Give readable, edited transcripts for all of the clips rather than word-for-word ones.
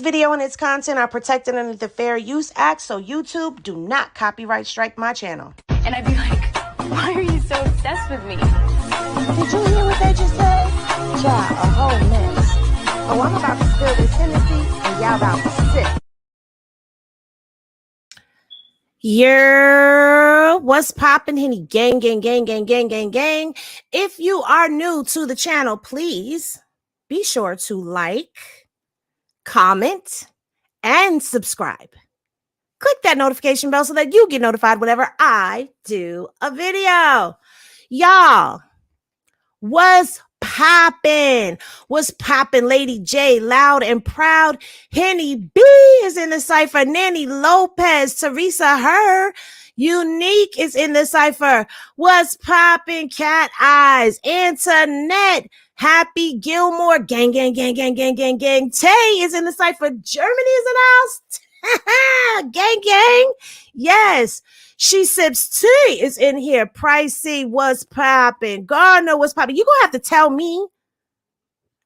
video and its content are protected under the Fair Use Act, so YouTube, do not copyright strike my channel. And I'd be like, why are you so obsessed with me? Did you hear what they just said? Child, a whole mess. Oh, I'm about to spill this Hennessy and y'all about to sip. What's poppin', Henny? Gang. If you are new to the channel, please be sure to like, comment, and subscribe. Click that notification bell so that you get notified whenever I do a video. Y'all, what's poppin'? Lady J, loud and proud. Henny B is in the cipher. Nanny Lopez, Teresa Her, Unique is in the cipher. What's poppin'? Cat Eyes, Antoinette, Happy Gilmore, gang. Tay is in the cipher. Germany is in the house. gang. Yes. She Sips Tea is in here. Pricey, what's poppin'? Gardner, what's poppin'? You gonna have to tell me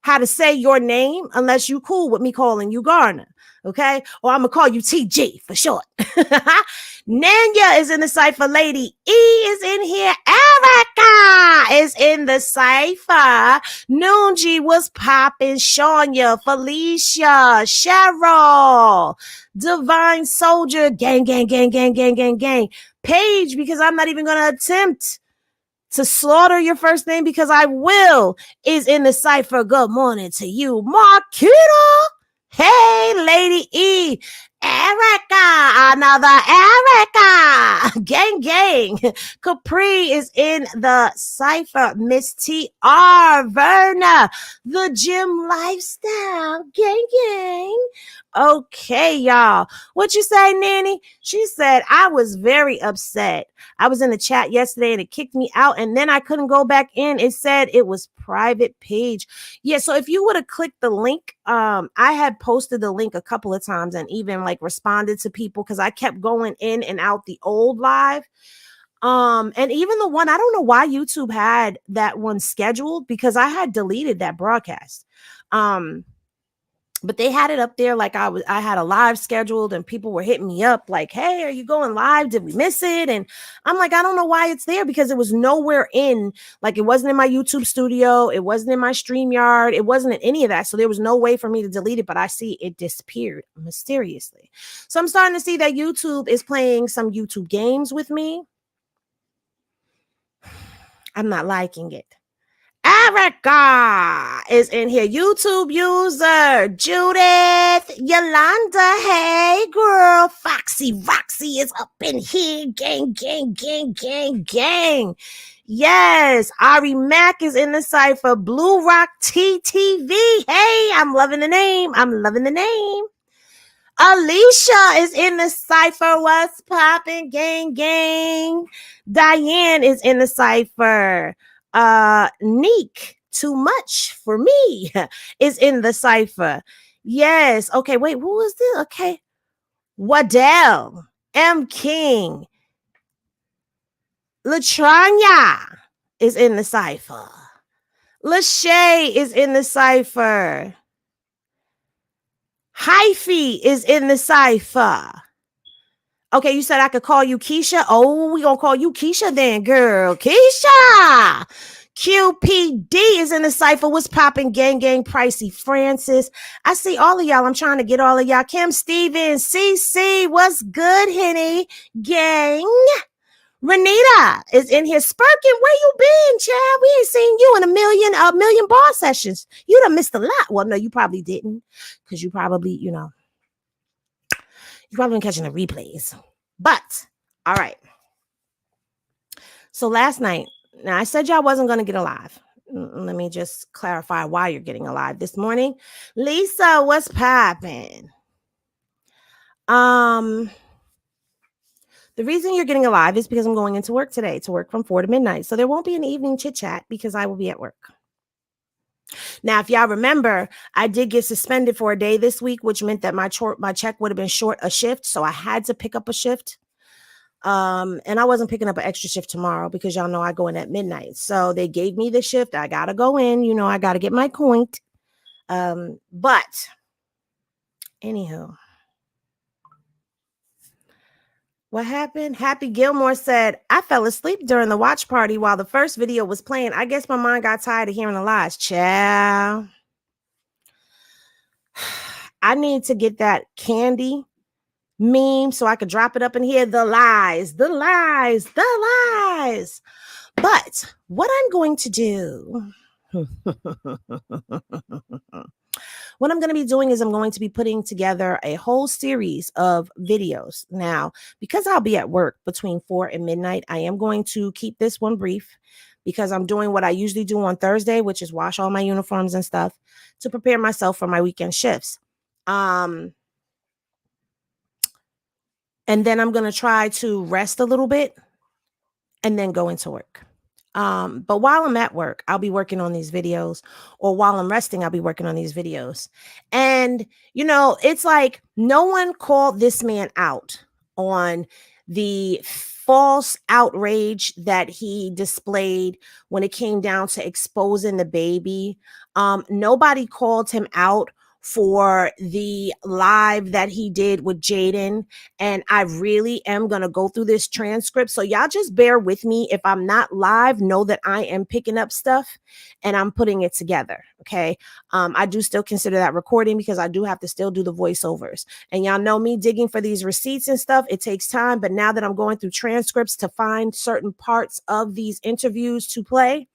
how to say your name unless you cool with me calling you Garner, okay? Or I'm gonna call you TG for short. Nanya is in the cipher. Lady E is in here. Erica is in the cipher. Noonji was popping. Shania, Felicia, Cheryl, Divine Soldier, gang. Paige, because I'm not even gonna attempt to slaughter your first name because I will, is in the cipher. Good morning to you. Marquita. Hey, Lady E. Erica. Another Erica. Gang. Capri is in the cipher. Miss T.R. Verna. The gym lifestyle. Gang. Okay, y'all. What you say, Nanny? She said, I was very upset. I was in the chat yesterday and it kicked me out and then I couldn't go back in. It said it was private page. Yeah, so if you would have clicked the link, I had posted the link a couple of times and even like responded to people because I kept going in and out the old live. And even the one, I don't know why YouTube had that one scheduled because I had deleted that broadcast. But they had it up there like I had a live scheduled and people were hitting me up like, hey, are you going live? Did we miss it? And I'm like, I don't know why it's there because it was nowhere in, like it wasn't in my YouTube studio. It wasn't in my StreamYard. It wasn't in any of that. So there was no way for me to delete it, but I see it disappeared mysteriously. So I'm starting to see that YouTube is playing some YouTube games with me. I'm not liking it. Erica is in here. YouTube user Judith Yolanda. Hey girl. Foxy Roxy is up in here. Gang. Yes. Ari Mack is in the cipher. Blue Rock TTV. Hey, I'm loving the name. Alicia is in the cipher. What's poppin'? Gang. Diane is in the cipher. Neek, too much for me, is in the cipher. Yes. Okay, wait, who is this? Okay. Waddell, M. King, Latranya is in the cipher. Lachey is in the cipher. Hyphy is in the cipher. Okay, you said I could call you Keisha. Oh, we gonna call you Keisha then, girl. Keisha. QPD is in the cipher. What's popping? Gang. Pricey Francis. I see all of y'all. I'm trying to get all of y'all. Kim Stevens. CC. What's good, Henny? Gang. Renita is in here. Spurkin, where you been, Chad? We ain't seen you in a million bar sessions. You done missed a lot. Well, no, you probably didn't. Because you probably, you've probably been catching the replays. But, all right. So last night, now I said y'all wasn't going to get alive. Let me just clarify why you're getting alive this morning. Lisa, what's poppin'? The reason you're getting alive is because I'm going into work today to work from 4 to midnight. So there won't be an evening chit chat because I will be at work. Now, if y'all remember, I did get suspended for a day this week, which meant that my check would have been short a shift. So I had to pick up a shift. And I wasn't picking up an extra shift tomorrow because y'all know I go in at midnight. So they gave me the shift. I got to go in, I got to get my point. But Anywho, what happened? Happy Gilmore said, I fell asleep during the watch party while the first video was playing. I guess my mind got tired of hearing the lies. Child. I need to get that candy meme so I could drop it up in here. The lies, the lies, the lies. But what I'm going to do, what I'm going to be doing is I'm going to be putting together a whole series of videos. Now, because I'll be at work between 4 and midnight, I am going to keep this one brief because I'm doing what I usually do on Thursday, which is wash all my uniforms and stuff to prepare myself for my weekend shifts. And then I'm going to try to rest a little bit and then go into work. But while I'm at work, I'll be working on these videos, or while I'm resting, I'll be working on these videos. And, you know, it's like no one called this man out on the false outrage that he displayed when it came down to exposing the baby. Nobody called him out for the live that he did with Jaidyn. And I really am going to go through this transcript. So y'all just bear with me. If I'm not live, know that I am picking up stuff and I'm putting it together. Okay. I do still consider that recording because I do have to still do the voiceovers. And y'all know me digging for these receipts and stuff. It takes time. But now that I'm going through transcripts to find certain parts of these interviews to play,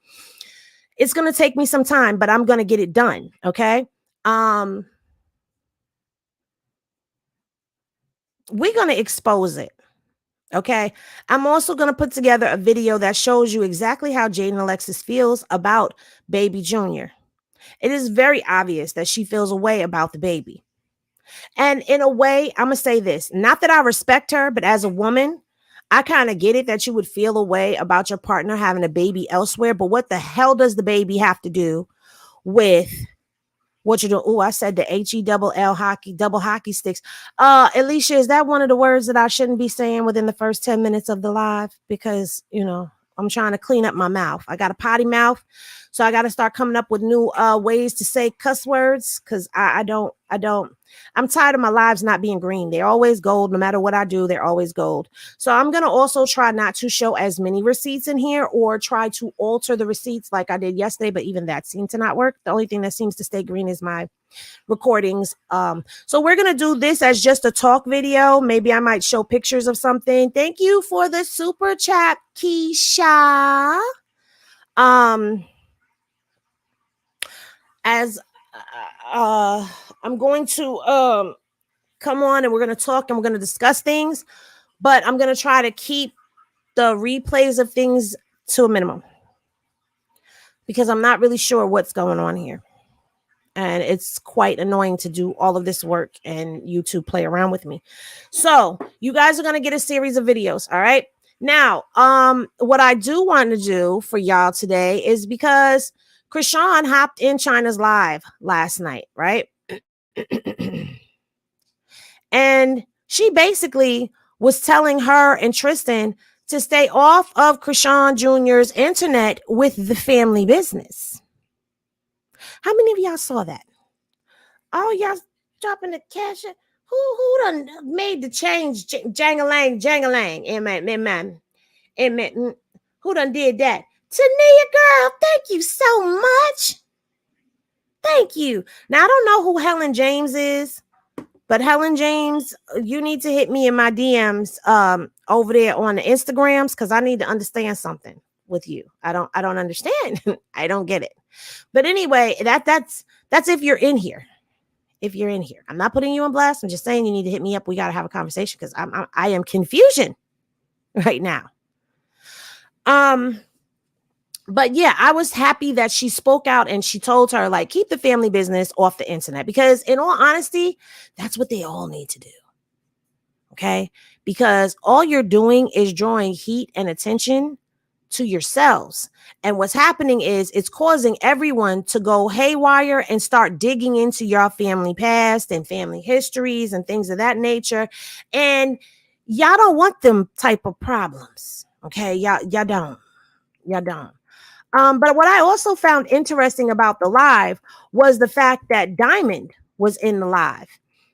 it's going to take me some time, but I'm going to get it done. Okay. We're going to expose it. Okay. I'm also going to put together a video that shows you exactly how Jaidyn Alexis feels about baby Junior. It is very obvious that she feels a way about the baby. And in a way, I'm going to say this, not that I respect her, but as a woman, I kind of get it that you would feel a way about your partner having a baby elsewhere. But what the hell does the baby have to do with what you do? Oh, I said the HE hockey, double hockey sticks. Alicia, is that one of the words that I shouldn't be saying within the first 10 minutes of the live? Because, you know, I'm trying to clean up my mouth. I got a potty mouth. So I got to start coming up with new ways to say cuss words. Cause I'm tired of my lives not being green. They're always gold. No matter what I do, they're always gold. So I'm going to also try not to show as many receipts in here or try to alter the receipts like I did yesterday. But even that seemed to not work. The only thing that seems to stay green is my recordings. So we're going to do this as just a talk video. Maybe I might show pictures of something. Thank you for the super chat, Keisha. As I'm going to come on and we're going to talk and we're going to discuss things, but I'm going to try to keep the replays of things to a minimum because I'm not really sure what's going on here. And it's quite annoying to do all of this work and you two play around with me. So you guys are going to get a series of videos. All right. Now, what I do want to do for y'all today is because Chrisean hopped in China's live last night, right? And she basically was telling her and Tristan to stay off of Chrisean Jr.'s internet with the family business. How many of y'all saw that? Oh, y'all dropping the cash. Who done made the change? Jangalang. Amen. Who done did that? Tania, girl, thank you so much. Thank you. Now, I don't know who Helen James is, but Helen James, you need to hit me in my DMs over there on the Instagrams because I need to understand something with you. I don't understand. I don't get it. But anyway, that's if you're in here. If you're in here, I'm not putting you on blast. I'm just saying you need to hit me up. We got to have a conversation because I am confusion right now. But yeah, I was happy that she spoke out and she told her, like, keep the family business off the internet, because in all honesty, that's what they all need to do. Okay. Because all you're doing is drawing heat and attention to yourselves. And what's happening is it's causing everyone to go haywire and start digging into your family past and family histories and things of that nature. And y'all don't want them type of problems. Okay. Y'all don't. But what I also found interesting about the live was the fact that Diamond was in the live.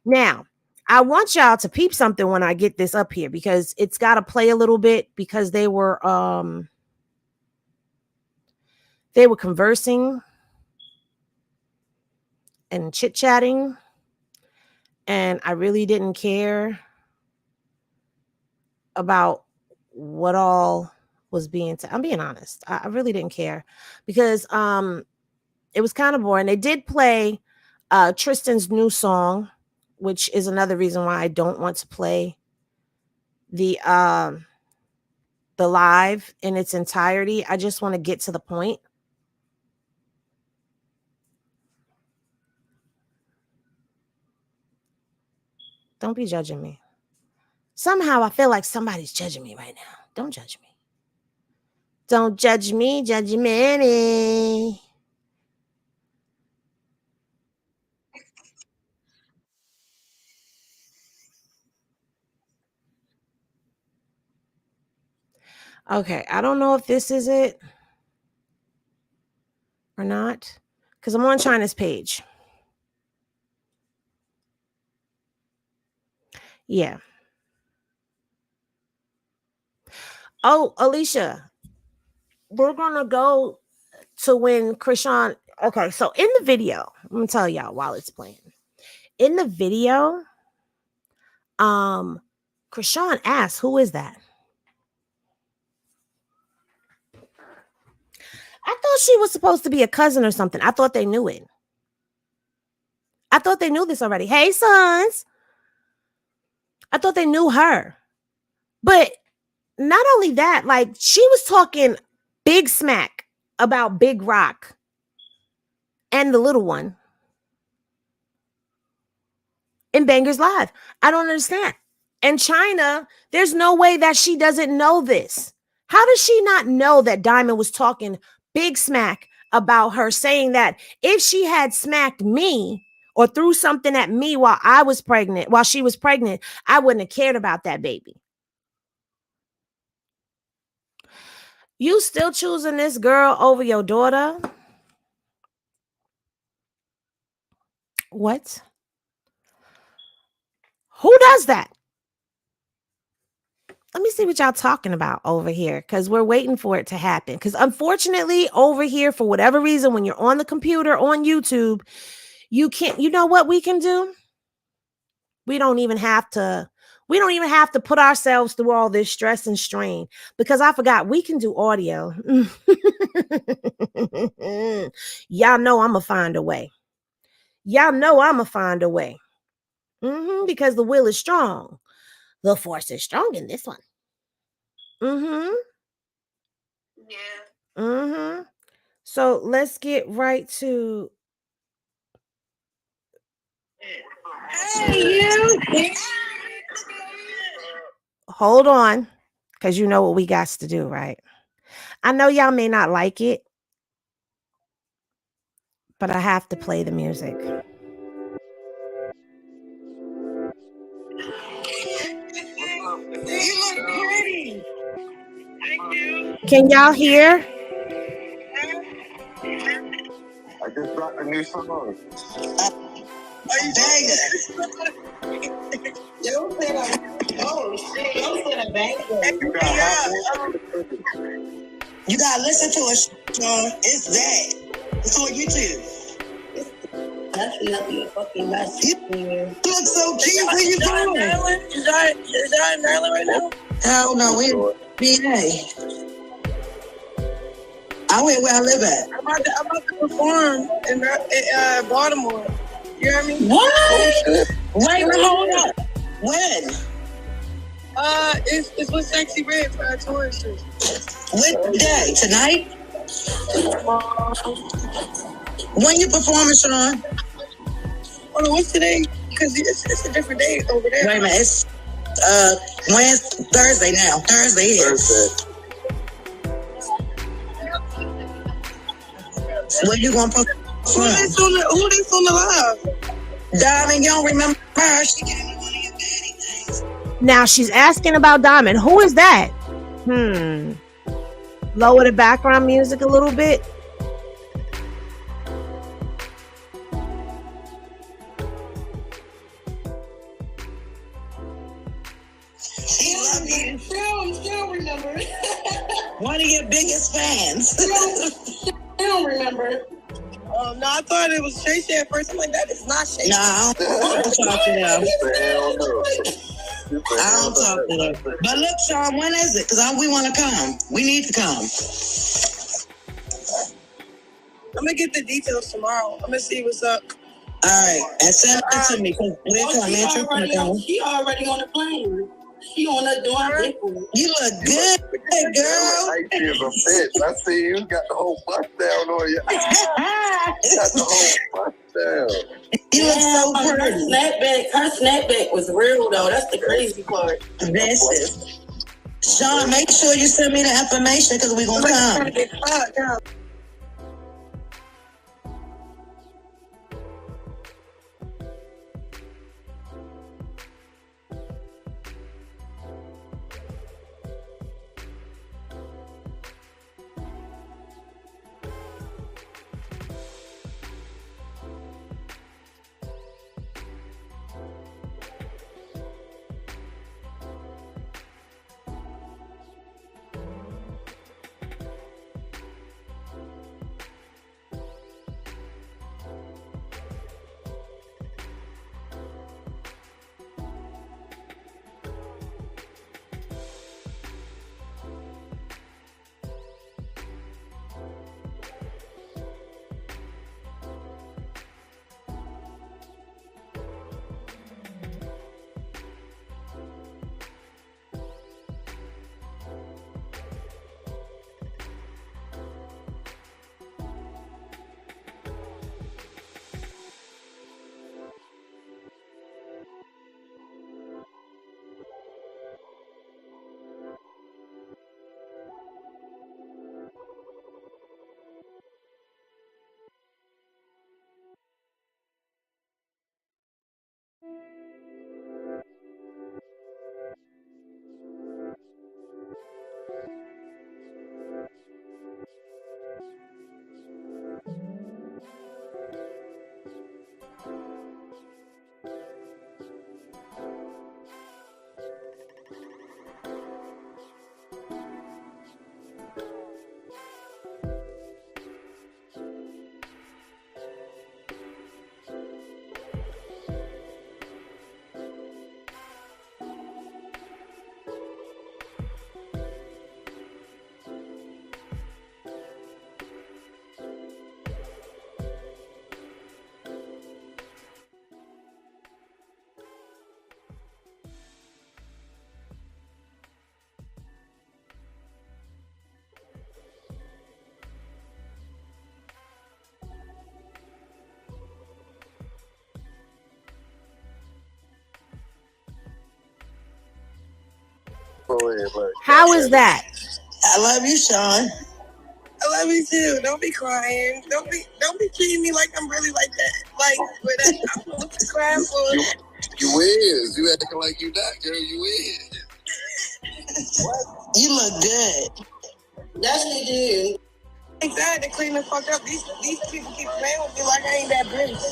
Now, I want y'all to peep something when I get this up here because it's got to play a little bit because they were conversing and chit-chatting, and I really didn't care about what all was being I'm being honest. I really didn't care because it was kind of boring. They did play Tristan's new song, which is another reason why I don't want to play the live in its entirety. I just want to get to the point. Don't be judging me. Somehow I feel like somebody's judging me right now. Don't judge me. Don't judge me, judge me. Okay, I don't know if this is it or not because I'm on China's page. Yeah. Oh, Alicia, we're gonna go to when Chrisean. Okay, so in the video, I'm gonna tell y'all while it's playing. In the video, Chrisean asks, "Who is that?" I thought she was supposed to be a cousin or something. I thought they knew it. I thought they knew this already. Hey, sons. I thought they knew her. But not only that, like she was talking big smack about Big Rock and the little one in Bangers Live. I don't understand. And China, there's no way that she doesn't know this. How does she not know that Diamond was talking big smack about her, saying that if she had smacked me or threw something at me while she was pregnant, I wouldn't have cared about that baby? You still choosing this girl over your daughter? What? Who does that? Let me see what y'all talking about over here because we're waiting for it to happen. Because unfortunately, over here, for whatever reason, when you're on the computer on YouTube, you can't. You know what we can do? We don't even have to put ourselves through all this stress and strain because I forgot we can do audio. Y'all know I'm gonna find a way. Because the will is strong. The force is strong in this one. Yeah. So let's get right to. Hey, you. Hold on, because you know what we got to do, right? I know y'all may not like it, but I have to play the music. Can y'all hear? I just dropped a new song. Are you banger? You said a banger. You gotta listen to it, Sean. It's that. It's on YouTube. That's nothing fucking mess. You look so cute. Where you going? Is that in Maryland right now? Hell no, we in BA. I went where I live at. I'm about to perform in Baltimore. You hear me? What? Oh, shit. Wait, hold up. When? It's with Sexy Red for our tourist trip. What day? Tonight? When you performing, Sean? Oh no, what's today? Because it's a different day over there. Wait a minute, it's Wednesday, Thursday now. Thursday is. Thursday. When you gonna perform? Who they on the live? Diamond, you don't remember her? She gave me one of your baddie things. Now she's asking about Diamond. Who is that? Lower the background music a little bit. She love you. She'll remember. One of your biggest fans. She don't remember. No, I thought it was Shay Shay at first. I'm like, that is not Shay. No, I don't talk to them. Hell no. I don't talk to them. But look, Sean, when is it? Because we want to come. We need to come. I'm going to get the details tomorrow. I'm going to see what's up. All right. And send it to me. She already on the plane. She on the doing. You look good, girl. I see as a bitch. I see you got the whole bust down on you. You got the whole bust down. You look so pretty. Her snapback was real though. That's the crazy part. This is. Sean, make sure you send me the information because we're going to come. How is that? I love you, Sean. I love you too. Don't be crying. Don't be treating me like I'm really like that. Like, I'm looking crying for. You is. You acting like you not, girl. You is. You look good. That's what you do. Excited to clean the fuck up. These people keep playing with me like I ain't that bitch.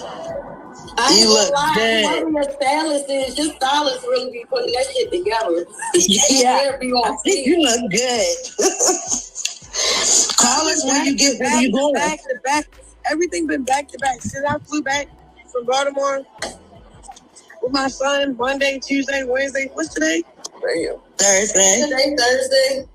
You look good. One of your stylists is your stylist really be putting that shit together. Yeah. You look good. Call us when you get where you going. Back to back. Everything been back to back. Since I flew back from Baltimore with my son, Monday, Tuesday, Wednesday. What's today? Damn. Thursday. Today, Thursday.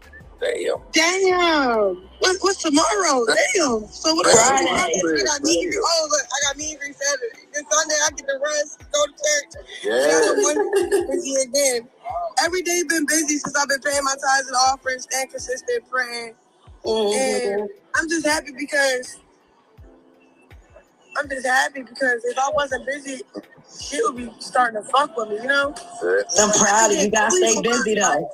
Damn. What's tomorrow? Damn. So what Friday. I got meet and greet. Oh, look, I got meet and greet Saturday. Then Sunday, I get to rest, go to church. Yeah. Monday, busy again. Every day been busy since I've been paying my tithes and offerings, staying consistent, praying. And I'm just happy because if I wasn't busy, shit would be starting to fuck with me, you know? I'm proud of you. You gotta stay busy though.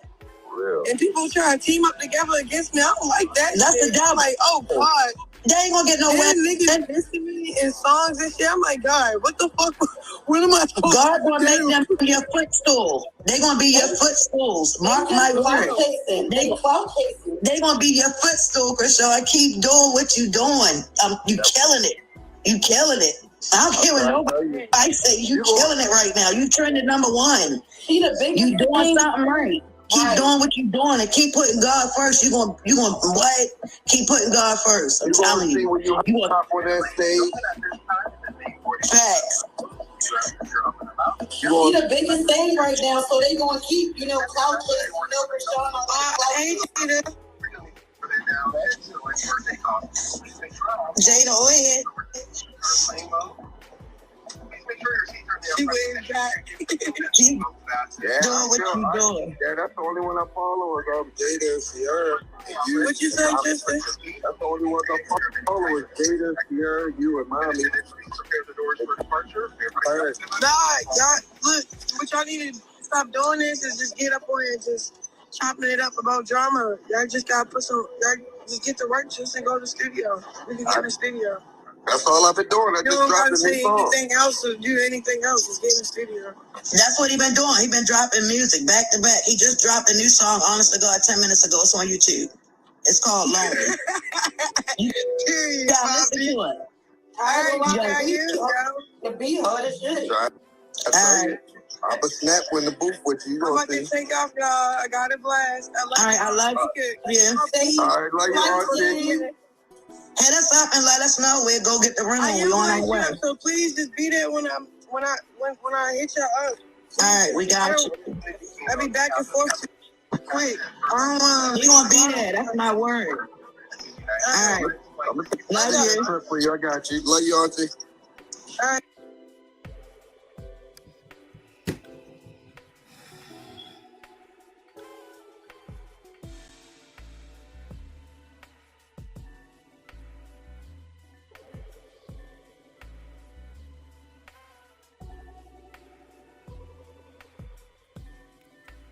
Real. And people try to team up together against me. I don't like that. That's shit. the job. I'm like, oh God. They ain't gonna get no way. Niggas dissing me in songs and shit. I'm like, God, what the fuck? What am I supposed God to gonna do? make them your footstool. They gonna be your footstools. Mark my word. They gonna be your footstool, Chrisean. Keep doing what you doing. You killing it. You killing it. I don't care what nobody say. You killing it right now. You trending #1. She the biggest. You doing thing. something right. Keep doing what you're doing and keep putting God first. You gonna what? Keep putting God first. I'm telling you. When you hop on that stage. Facts. She the biggest thing right now, so they gonna keep, clout chasing, Hey, Jada. Jada, go ahead. She waved back. Keep doing what you doing. Yeah, that's the only one I follow is Jaidyn and Sierra. What you say, Tristan? That's the only one I follow is Jaidyn, Sierra, you, and Mommy. Nah, y'all, look, what y'all need to stop doing is just get up on here and just chopping it up about drama. Y'all just gotta y'all just get to work just and go to the studio. We can get in the studio. That's all I've been doing. I You just don't dropped gotta a say new song. anything else or do anything else. Just get in the studio. That's what he been doing. He been dropping music back to back. He just dropped a new song, honest to God, 10 minutes ago. It's on YouTube. It's called Lonely. Period. Yeah, listen to it. The beat hard as shit. All right. I'm a snap in the booth with you. I'm about to take off, y'all. I got it blast. All right, I love you. Yeah. All right, like you, RT. Hit us up and let us know. We'll go get the rental. We on our way. So please just be there when I hit y'all up. All right, we got you. I'll be back and forth quick. You gonna be there? That's my word. All right. Love you. For you. I got you. Love you, Auntie. All right.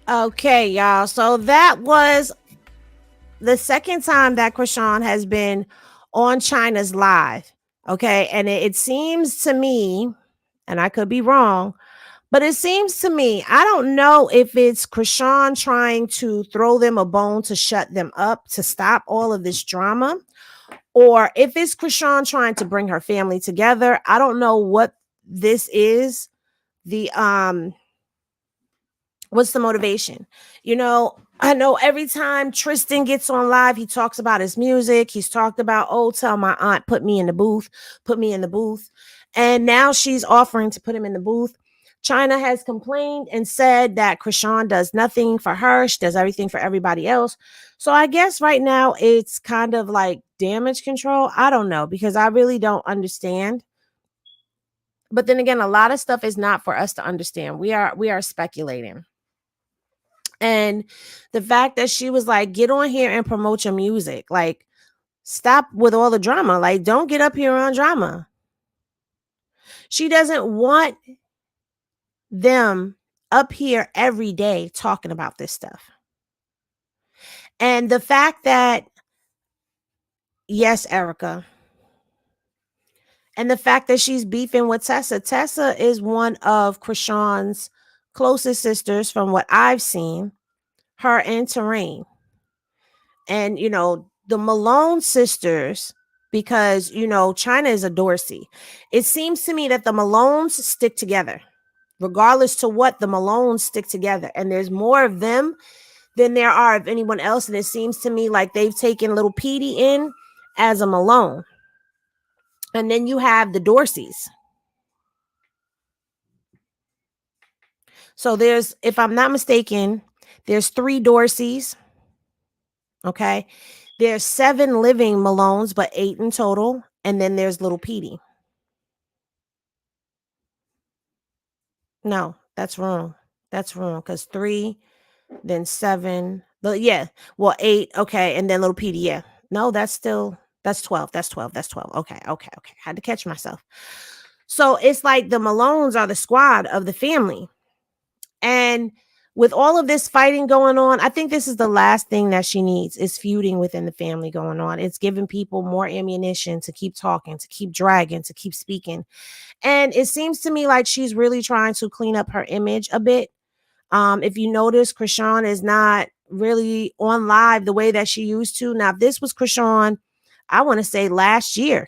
Okay, y'all. So that was the second time that Chrisean has been on China's live. Okay. And it seems to me, and I could be wrong, but it seems to me, I don't know if it's Chrisean trying to throw them a bone to shut them up, to stop all of this drama, or if it's Chrisean trying to bring her family together. I don't know what this is. What's the motivation? I know every time Tristan gets on live, he talks about his music. He's talked about, tell my aunt, put me in the booth. And now she's offering to put him in the booth. China has complained and said that Chrisean does nothing for her. She does everything for everybody else. So I guess right now it's kind of like damage control. I don't know, because I really don't understand. But then again, a lot of stuff is not for us to understand. We are speculating. And the fact that she was like, get on here and promote your music. Like, stop with all the drama. Like, don't get up here on drama. She doesn't want them up here every day talking about this stuff. And the fact that, yes, Erica, and the fact that she's beefing with Tessa. Tessa is one of Chrisean's closest sisters from what I've seen, her and Terrain. And, the Malone sisters, because, China is a Dorsey. It seems to me that the Malones stick together. Regardless to what, the Malones stick together. And there's more of them than there are of anyone else. And it seems to me like they've taken little Petey in as a Malone. And then you have the Dorseys. So there's, if I'm not mistaken, there's 3 Dorseys. Okay. There's 7 living Malones, but 8 in total. And then there's little Petey. No, that's wrong. That's wrong. Because 3, then 7. But yeah. Well, 8. Okay. And then little Petey. Yeah. No, that's 12. That's 12. Okay. Had to catch myself. So it's like the Malones are the squad of the family. And with all of this fighting going on, I think this is the last thing that she needs, is feuding within the family going on. It's giving people more ammunition to keep talking, to keep dragging, to keep speaking. And it seems to me like she's really trying to clean up her image a bit. If you notice, Chrisean is not really on live the way that she used to. Now, if this was Chrisean, I want to say last year,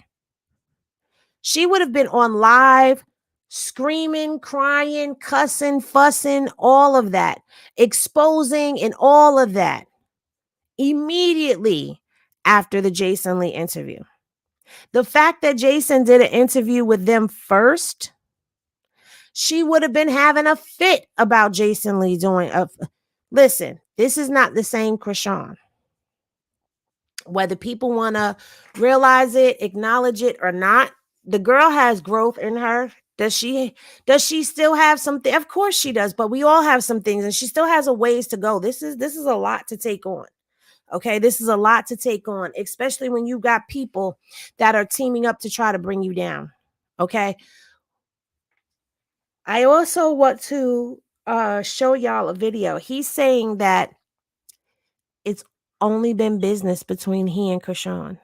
She would have been on live screaming, crying, cussing, fussing, all of that, exposing and all of that immediately after the Jason Lee interview. The fact that Jason did an interview with them first, she would have been having a fit about Jason Lee doing a. Listen, this is not the same Chrisean. Whether people want to realize it, acknowledge it or not, the girl has growth in her. Does she still have something? Of course she does, but we all have some things and she still has a ways to go. This is a lot to take on. Okay, this is a lot to take on, especially when you got people that are teaming up to try to bring you down. Okay. I also want to show y'all a video. He's saying that it's only been business between he and Chrisean.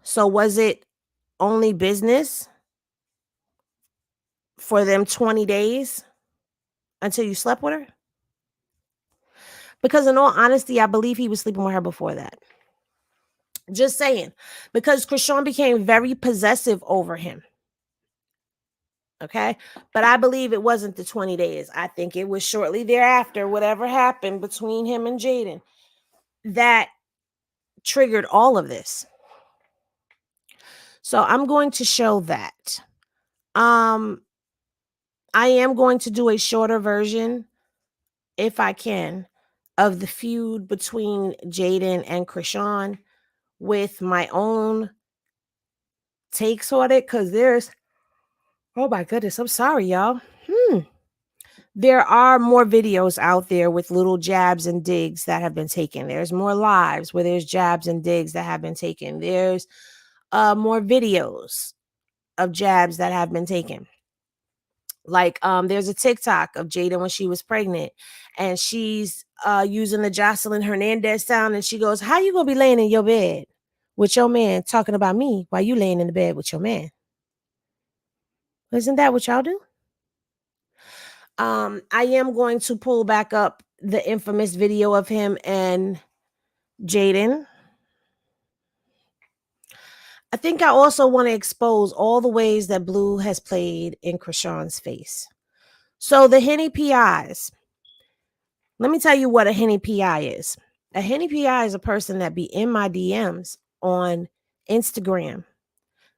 So was it only business for them 20 days until you slept with her? Because in all honesty, I believe he was sleeping with her before that. Just saying. Because Chrisean became very possessive over him. Okay? But I believe it wasn't the 20 days. I think it was shortly thereafter, whatever happened between him and Jaidyn, that triggered all of this. So I'm going to show that. I am going to do a shorter version, if I can, of the feud between Jaidyn and Chrisean with my own takes on it, because there's, oh my goodness, I'm sorry, y'all. There are more videos out there with little jabs and digs that have been taken. There's more lives where there's jabs and digs that have been taken. There's more videos of jabs that have been taken. Like there's a TikTok of Jaidyn when she was pregnant and she's using the Jocelyn Hernandez sound and she goes, how you gonna be laying in your bed with your man talking about me while you laying in the bed with your man? Isn't that what y'all do? I am going to pull back up the infamous video of him and Jaidyn. I think I also want to expose all the ways that Blue has played in Chrisean's face. So the Henny PIs. Let me tell you what a Henny PI is. A Henny PI is a person that be in my DMs on Instagram,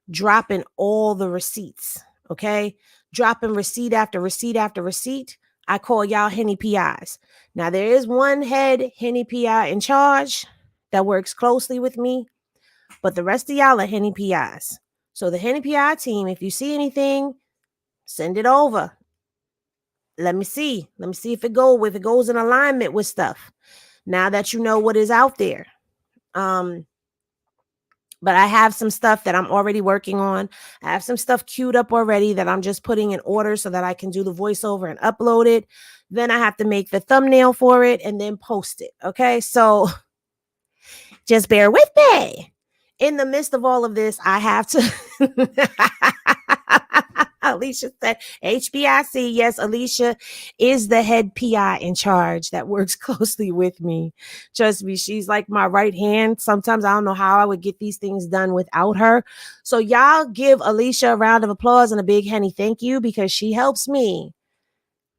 dropping all the receipts, okay? Dropping receipt after receipt after receipt. I call y'all Henny PIs. Now, there is one head Henny PI in charge that works closely with me, but the rest of y'all are Henny PIs. So the Henny PI team, if you see anything, send it over. Let me see. Let me see if it goes in alignment with stuff. Now that you know what is out there. But I have some stuff that I'm already working on. I have some stuff queued up already that I'm just putting in order so that I can do the voiceover and upload it. Then I have to make the thumbnail for it and then post it. Okay, so just bear with me. In the midst of all of this, I have to. Alicia said HBIC. Yes, Alicia is the head PI in charge that works closely with me. Trust me, she's like my right hand. Sometimes I don't know how I would get these things done without her. So y'all give Alicia a round of applause and a big Henny thank you, because she helps me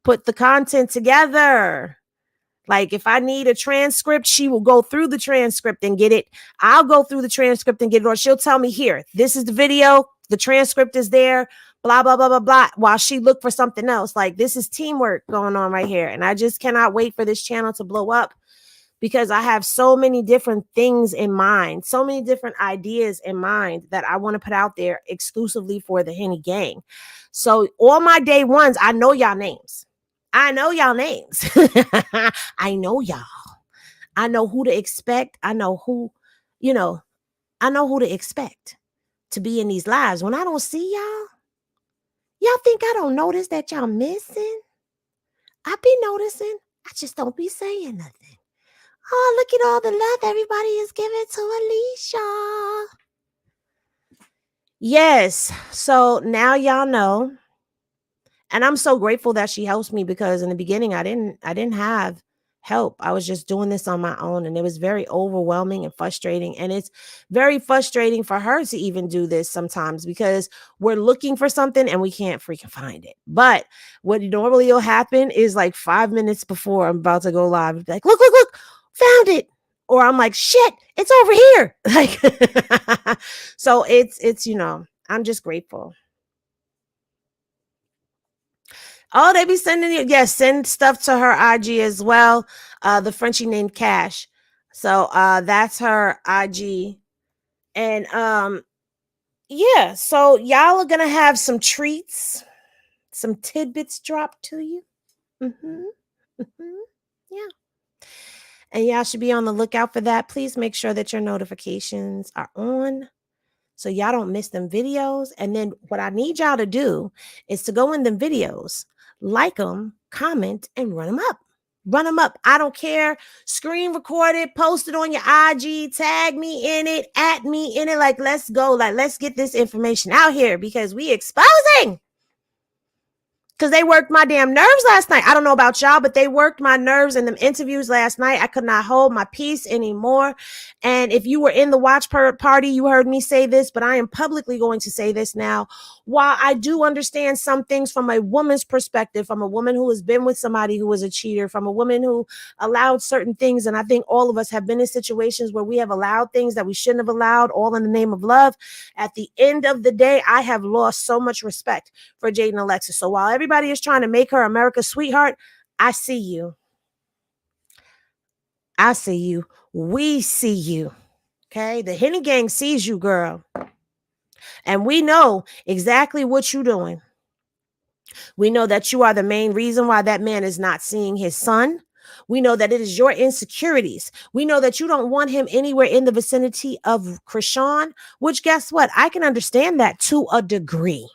put the content together. Like if I need a transcript, she will go through the transcript and get it. I'll go through the transcript and get it, or she'll tell me, here, this is the video. The transcript is there. Blah, blah, blah, blah, blah. While she looked for something else. Like this is teamwork going on right here. And I just cannot wait for this channel to blow up, because I have so many different things in mind, so many different ideas in mind that I want to put out there exclusively for the Henny gang. So all my day ones, I know y'all names. I know y'all names. I know y'all. I know who to expect. I know who, I know who to expect to be in these lives. When I don't see y'all think I don't notice that y'all missing? I be noticing. I just don't be saying nothing. Oh, look at all the love everybody is giving to Alicia. Yes. So now y'all know. And I'm so grateful that she helps me, because in the beginning I didn't have help. I was just doing this on my own, and it was very overwhelming and frustrating. And it's very frustrating for her to even do this sometimes because we're looking for something and we can't freaking find it. But what normally will happen is like 5 minutes before I'm about to go live, be like, look, found it. Or I'm like, shit, it's over here. Like, so it's, I'm just grateful. Oh, they be sending you. Yes, send stuff to her IG as well. The Frenchie named Cash. So that's her IG. And yeah, so y'all are gonna have some treats, some tidbits dropped to you. Yeah. And y'all should be on the lookout for that. Please make sure that your notifications are on so y'all don't miss them videos. And then what I need y'all to do is to go in them videos, like them, comment, and run them up. Run them up. I don't care. Screen record it, post it on your IG, tag me in it, at me in it. Like, let's go. Like, let's get this information out here because we exposing. Because they worked my damn nerves last night. I don't know about y'all, but they worked my nerves in them interviews last night. I could not hold my peace anymore. And if you were in the watch party, you heard me say this, but I am publicly going to say this now. While I do understand some things from a woman's perspective, from a woman who has been with somebody who was a cheater, from a woman who allowed certain things, and I think all of us have been in situations where we have allowed things that we shouldn't have allowed, all in the name of love. At the end of the day, I have lost so much respect for Jaidyn Alexis. So while everybody is trying to make her America's sweetheart, I see you. I see you. We see you. Okay? The Henny Gang sees you, girl. And we know exactly what you're doing. We know that you are the main reason why that man is not seeing his son. We know that it is your insecurities. We know that you don't want him anywhere in the vicinity of Chrisean, which guess what? I can understand that to a degree.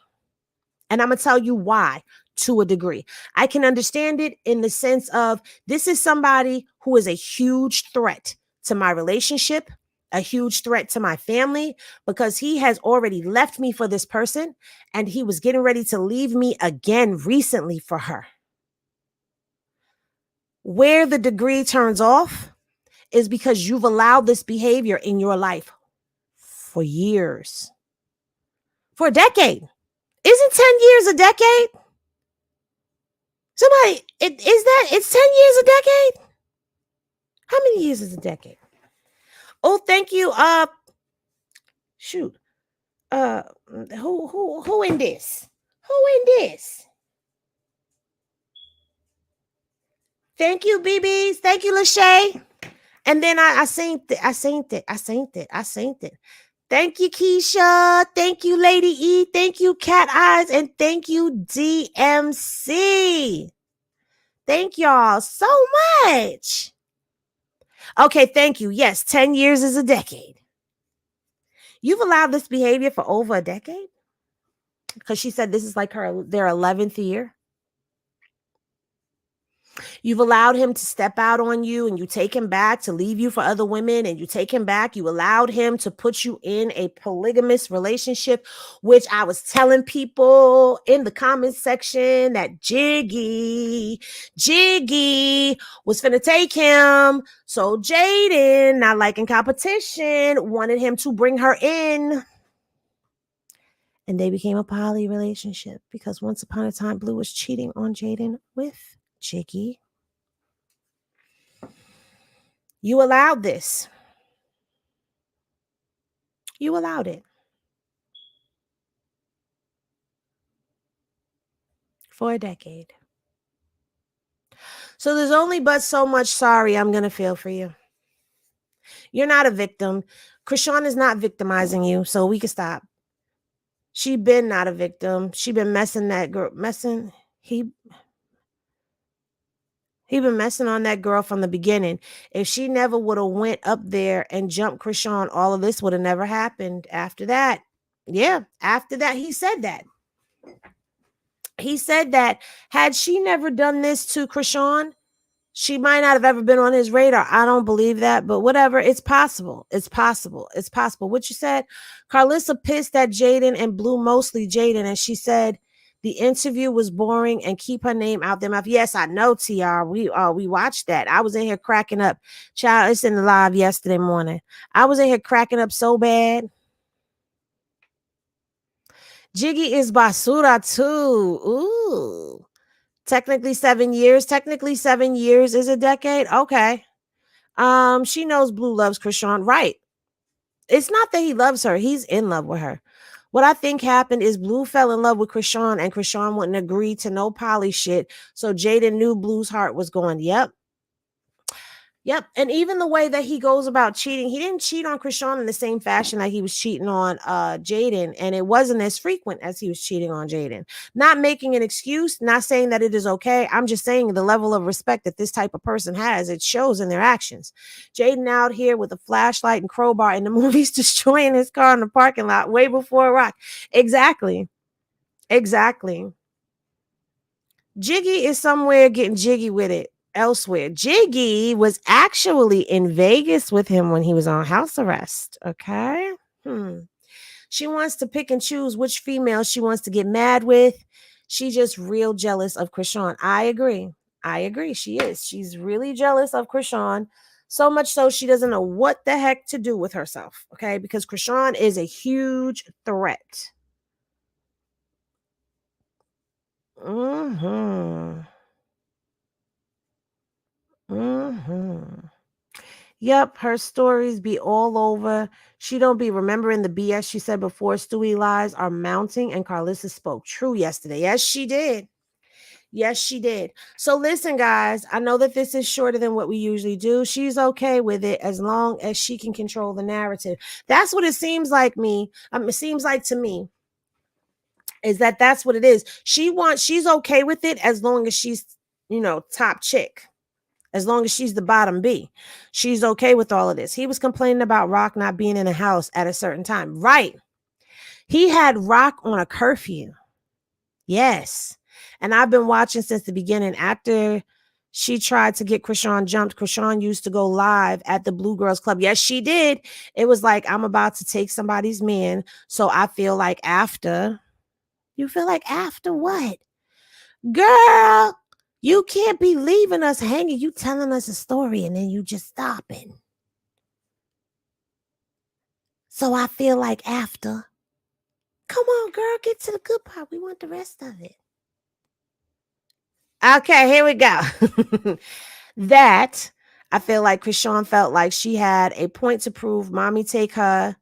And I'm going to tell you why to a degree. I can understand it in the sense of this is somebody who is a huge threat to my relationship, a huge threat to my family, because he has already left me for this person and he was getting ready to leave me again recently for her. Where the degree turns off is because you've allowed this behavior in your life for years, for a decade. Isn't 10 years a decade? Somebody, it's 10 years a decade? How many years is a decade? Oh, thank you. Shoot. Who in this? Who in this? Thank you, BBs. Thank you, Lachey. And then I synced it. Thank you, Keisha. Thank you, Lady E. Thank you, Cat Eyes. And thank you, DMC. Thank y'all so much. Okay, thank you. Yes, 10 years is a decade. You've allowed this behavior for over a decade? Because she said this is like their 11th year. You've allowed him to step out on you and you take him back to leave you for other women and you take him back. You allowed him to put you in a polygamous relationship, which I was telling people in the comment section that Jiggy was finna take him. So Jaidyn, not liking competition, wanted him to bring her in. And they became a poly relationship because once upon a time, Blue was cheating on Jaidyn with Jiggy. You allowed this. You allowed it. For a decade. So there's only but so much sorry I'm going to feel for you. You're not a victim. Chrisean is not victimizing you, so we can stop. She been not a victim. She been messing that girl, He been messing on that girl from the beginning. If she never would have went up there and jumped Chrisean, all of this would have never happened after that. Yeah, after that, he said that. He said that had she never done this to Chrisean, she might not have ever been on his radar. I don't believe that, but whatever. It's possible. It's possible. It's possible. What you said, Carlissa pissed at Jaidyn and Blue, mostly Jaidyn, and she said The interview was boring and keep her name out their mouth. Yes, I know, TR. We watched that. I was in here cracking up. Child, it's in the live yesterday morning. I was in here cracking up so bad. Jiggy is basura too. Ooh. Technically 7 years. Technically 7 years is a decade. Okay. She knows Blue loves Chrisean. Right. It's not that he loves her. He's in love with her. What I think happened is Blue fell in love with Chrisean and Chrisean wouldn't agree to no poly shit. So Jaidyn knew Blue's heart was going, yep. And even the way that he goes about cheating, he didn't cheat on Chrisean in the same fashion that he was cheating on Jaidyn. And it wasn't as frequent as he was cheating on Jaidyn. Not making an excuse, not saying that it is okay. I'm just saying the level of respect that this type of person has, it shows in their actions. Jaidyn out here with a flashlight and crowbar in the movies, destroying his car in the parking lot way before Rock. Exactly. Jiggy is somewhere getting jiggy with it. Elsewhere. Jiggy was actually in Vegas with him when he was on house arrest. Okay. She wants to pick and choose which female she wants to get mad with. She's just real jealous of Chrisean. I agree. She is. She's really jealous of Chrisean. So much so she doesn't know what the heck to do with herself. Okay. Because Chrisean is a huge threat. Yep, her stories be all over. She don't be remembering the BS she said before. Stewie lies are mounting, and Carlissa spoke true yesterday. Yes, she did. So listen, guys, I know that this is shorter than what we usually do. She's okay with it as long as she can control the narrative. That's what it seems like it seems like to me. Is that's what it is. She's okay with it as long as she's, top chick. As long as she's the bottom B, she's okay with all of this. He was complaining about Rock not being in the house at a certain time. Right. He had Rock on a curfew. Yes. And I've been watching since the beginning. After she tried to get Chrisean jumped, Chrisean used to go live at the Blue Girls Club. Yes, she did. It was like, I'm about to take somebody's man. So I feel like after. You feel like after what? Girl. You can't be leaving us hanging. You telling us a story and then you just stopping. So I feel like after. Come on, girl, get to the good part. We want the rest of it. Okay, here we go. That I feel like Chrisean felt like she had a point to prove. Mommy take her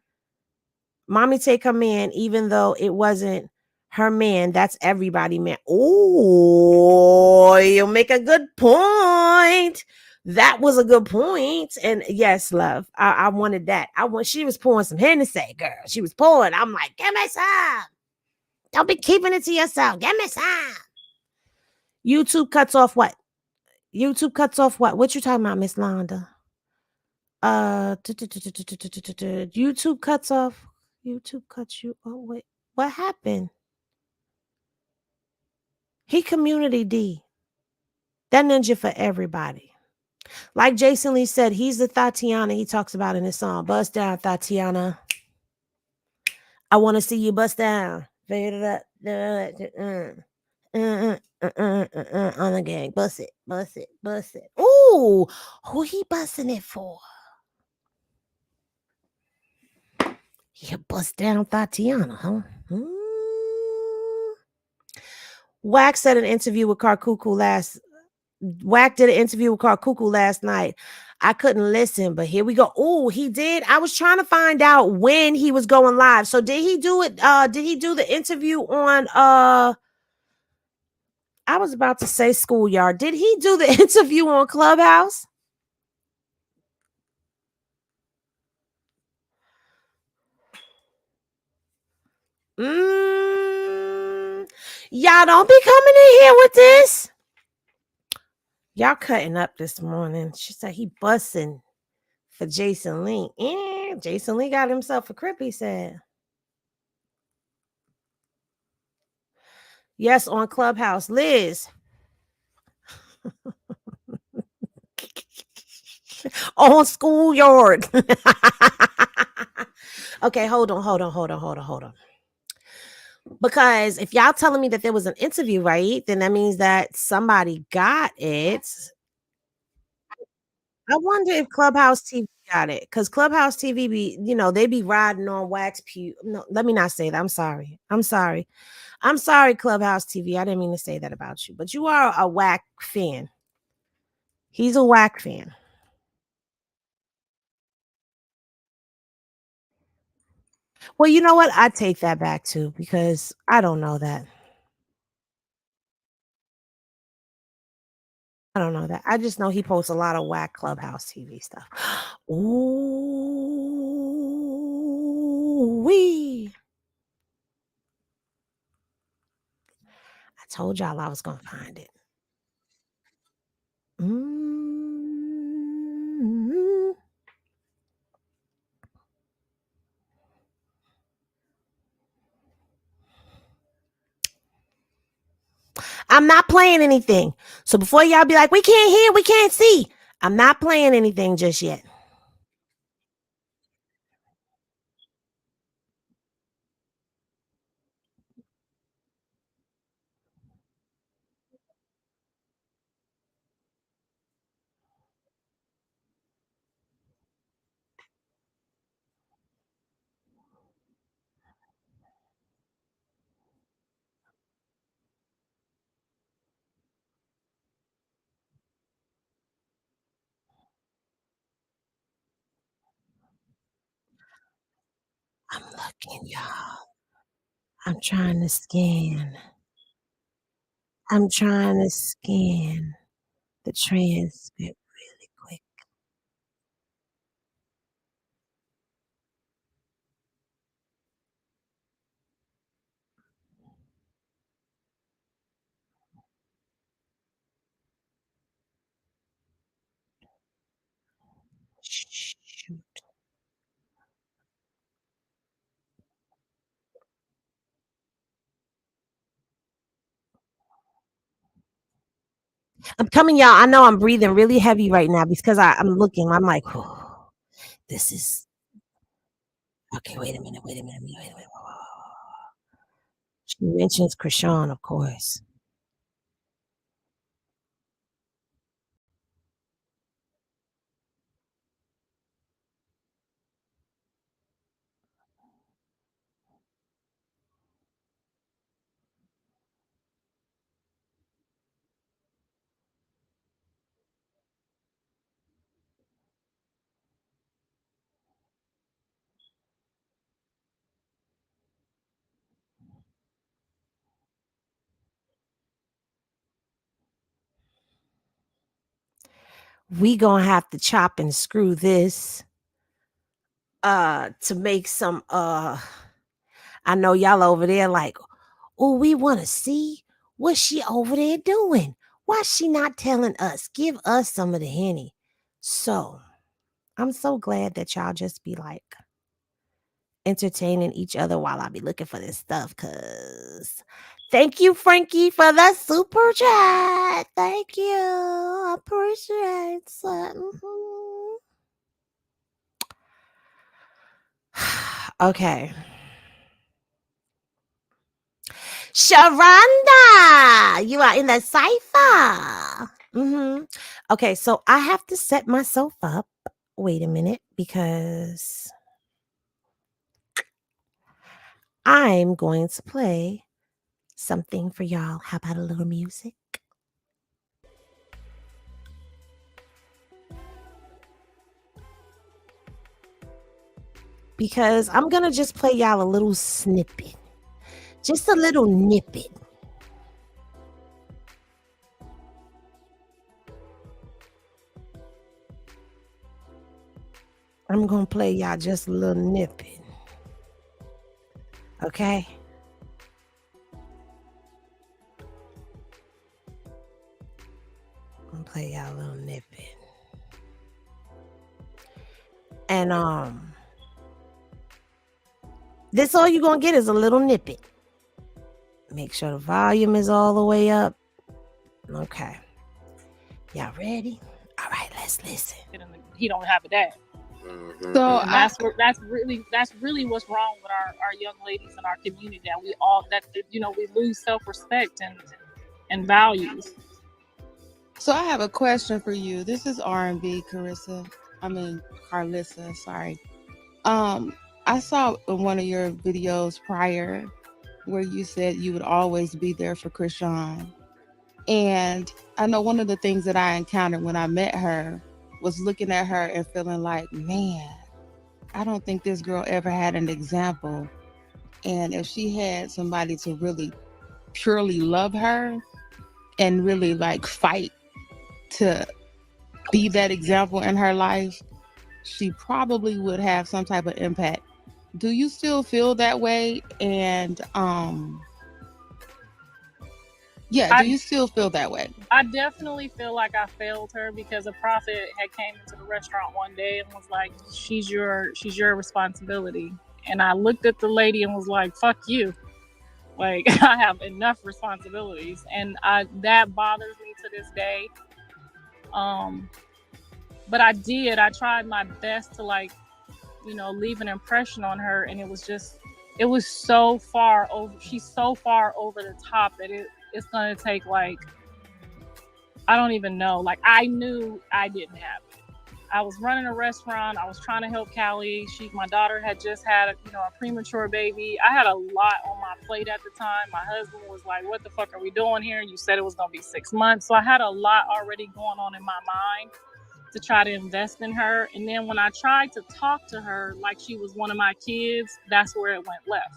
man, even though it wasn't her man. That's everybody, man. Oh, you make a good point. That was a good point. And yes, love, I wanted that. She was pouring some Hennessy, girl. She was pouring. I'm like, give me some. Don't be keeping it to yourself. Give me some. YouTube cuts off what? What you talking about, Miss Londa? YouTube cuts off. YouTube cuts you. Oh, wait. What happened? He community D. That ninja for everybody. Like Jason Lee said, he's the Tatiana he talks about in his song. Bust down, Tatiana. I want to see you bust down. On the gang. Bust it. Ooh, who he busting it for? You bust down Tatiana, huh? Wack did an interview with Carcuckoo last night. I couldn't listen, but here we go. Oh, he did. I was trying to find out when he was going live. So did he do it? Did he do the interview on I was about to say Schoolyard. Did he do the interview on Clubhouse? Y'all don't be coming in here with this. Y'all cutting up this morning. She said he busting for Jason Lee. Jason Lee got himself a crip, he said. Yes, on Clubhouse. Liz. On Schoolyard. Okay, hold on. Because if y'all telling me that there was an interview, right, then that means that somebody got it. I wonder if Clubhouse TV got it, because Clubhouse TV be, they be riding on wax pew. No, let me not say that. I'm sorry. I'm sorry. I'm sorry, Clubhouse TV. I didn't mean to say that about you, but you are a whack fan. He's a whack fan. Well, you know what? I take that back too, because I don't know that. I don't know that. I just know he posts a lot of whack Clubhouse TV stuff. Ooh wee. I told y'all I was gonna find it. Mm-hmm. I'm not playing anything. So before y'all be like, we can't hear, we can't see, I'm not playing anything just yet. I'm looking, y'all. I'm trying to scan. I'm trying to scan the transcript really quick. Shoot. I'm coming, y'all. I know I'm breathing really heavy right now because I'm looking. I'm like, oh, this is okay. Wait a minute. Wait a minute. Wait a minute. Whoa, whoa, whoa. She mentions Chrisean, of course. We gonna have to chop and screw this to make some I know y'all over there like, oh, we want to see what she over there doing. Why she not telling us? Give us some of the Henny. So I'm so glad that y'all just be like entertaining each other while I be looking for this stuff. Cause thank you, Frankie, for the super chat. Thank you. I appreciate it. Okay. Sharonda, you are in the cipher. Okay, so I have to set myself up. Wait a minute, because I'm going to play something for y'all. How about a little music? Because I'm going to just play y'all a little snippet. Just a little nippet. I'm going to play y'all just a little nippet. Okay? I'm going to play y'all a little nippet. And this all you're going to get is a little nippet. Make sure the volume is all the way up. Okay. Y'all ready? All right, let's listen. He don't have that. Mm-hmm. So And that's really what's wrong with our young ladies in our community, that we lose self-respect and values. So I have a question for you. This is R&B, Carlissa, sorry. I saw in one of your videos prior where you said you would always be there for Chrisean. And I know one of the things that I encountered when I met her was looking at her and feeling like, man, I don't think this girl ever had an example. And if she had somebody to really purely love her and really like fight to be that example in her life, she probably would have some type of impact. Do you still feel that way? And do you still feel that way? I definitely feel like I failed her, because a prophet had came into the restaurant one day and was like, she's your responsibility. And I looked at the lady and was like, fuck you. Like, I have enough responsibilities. And that bothers me to this day. But I tried my best to leave an impression on her, and it was so far over. She's so far over the top that it's gonna take I don't even know. I knew I didn't have it. I was running a restaurant. I was trying to help Callie. My daughter had just had a premature baby. I had a lot on my plate at the time. My husband was like, "What the fuck are we doing here? You said it was gonna be 6 months." So I had a lot already going on in my mind to try to invest in her. And then when I tried to talk to her like she was one of my kids, that's where it went left.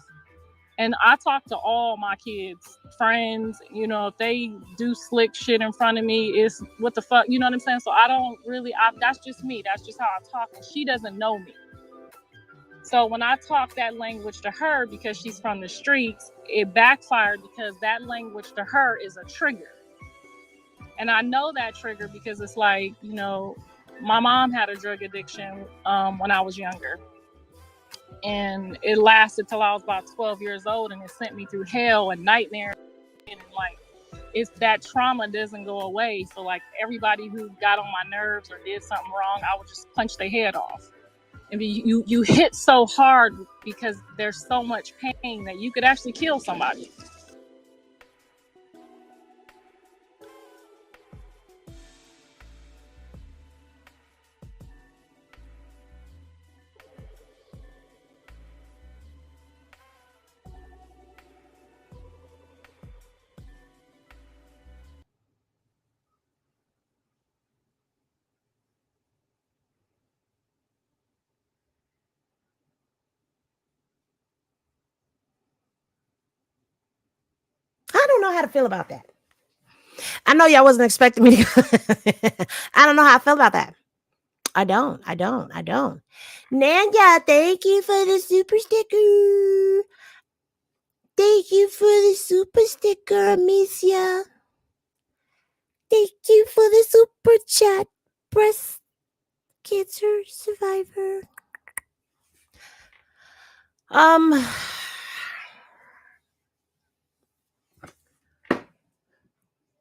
And I talk to all my kids' friends, if they do slick shit in front of me, it's what the fuck, you know what I'm saying? So I don't really, that's just me. That's just how I talk. And she doesn't know me. So when I talk that language to her, because she's from the streets, it backfired, because that language to her is a trigger. And I know that trigger because it's like, my mom had a drug addiction when I was younger. And it lasted till I was about 12 years old, and it sent me through hell and nightmares. And it's that trauma doesn't go away. So everybody who got on my nerves or did something wrong, I would just punch their head off. And you hit so hard because there's so much pain that you could actually kill somebody. I don't know how to feel about that. I know y'all wasn't expecting me to. I don't know how I feel about that. I don't. Nanya, thank you for the super sticker. Thank you for the super sticker, Amicia. Thank you for the super chat, breast cancer survivor.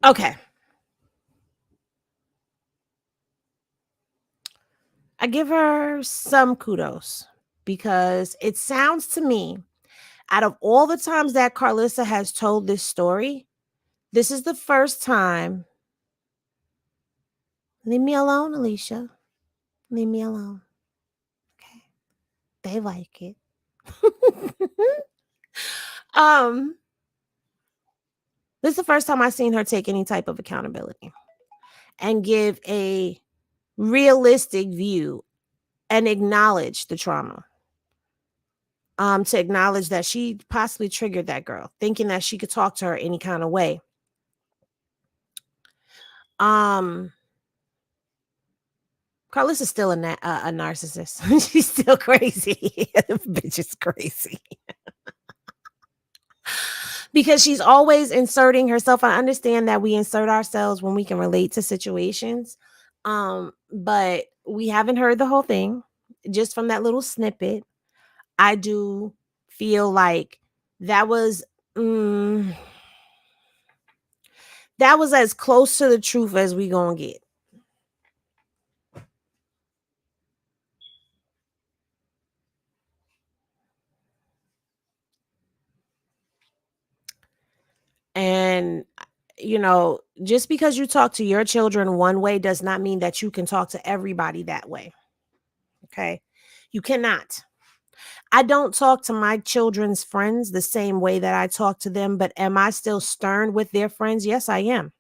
Okay. I give her some kudos because it sounds to me, out of all the times that Carlissa has told this story, this is the first time. Leave me alone, Alicia. Leave me alone. Okay. They like it. This is the first time I've seen her take any type of accountability and give a realistic view and acknowledge the trauma. To acknowledge that she possibly triggered that girl, thinking that she could talk to her any kind of way. Carlos is still a narcissist. She's still crazy. The bitch is crazy. Because she's always inserting herself. I understand that we insert ourselves when we can relate to situations. But we haven't heard the whole thing. Just from that little snippet, I do feel like that was as close to the truth as we gonna get. And, just because you talk to your children one way does not mean that you can talk to everybody that way. Okay. You cannot. I don't talk to my children's friends the same way that I talk to them, but am I still stern with their friends? Yes, I am.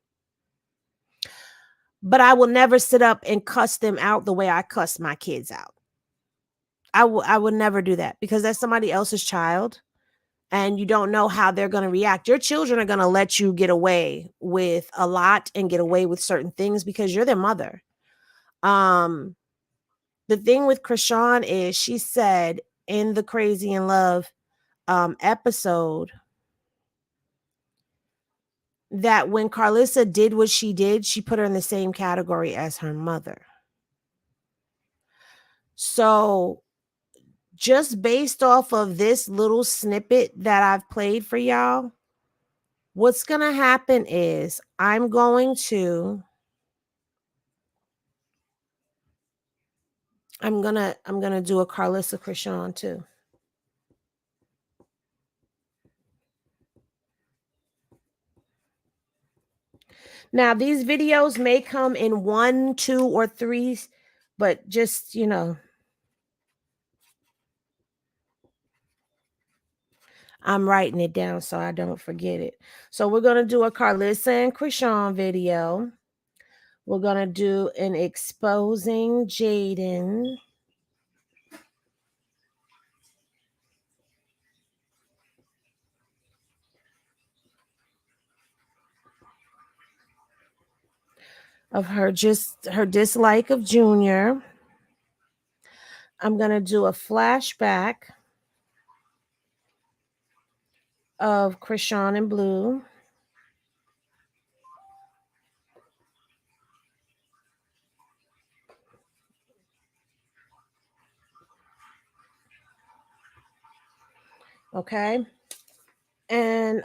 But I will never sit up and cuss them out the way I cuss my kids out. I would never do that because that's somebody else's child and you don't know how they're going to react. Your children are going to let you get away with a lot and get away with certain things because you're their mother. The thing with Chrisean is she said in the Crazy in Love episode that when Carlissa did what she did, she put her in the same category as her mother. So just based off of this little snippet that I've played for y'all, what's going to happen is I'm going to do a Carlissa Chrisean too. Now, these videos may come in 1, 2, or 3, but just, I'm writing it down so I don't forget it. So we're going to do a Carlissa and Chrisean video. We're going to do an exposing Jaidyn. Of her dislike of Junior. I'm going to do a flashback of Chrisean and Blue. Okay. And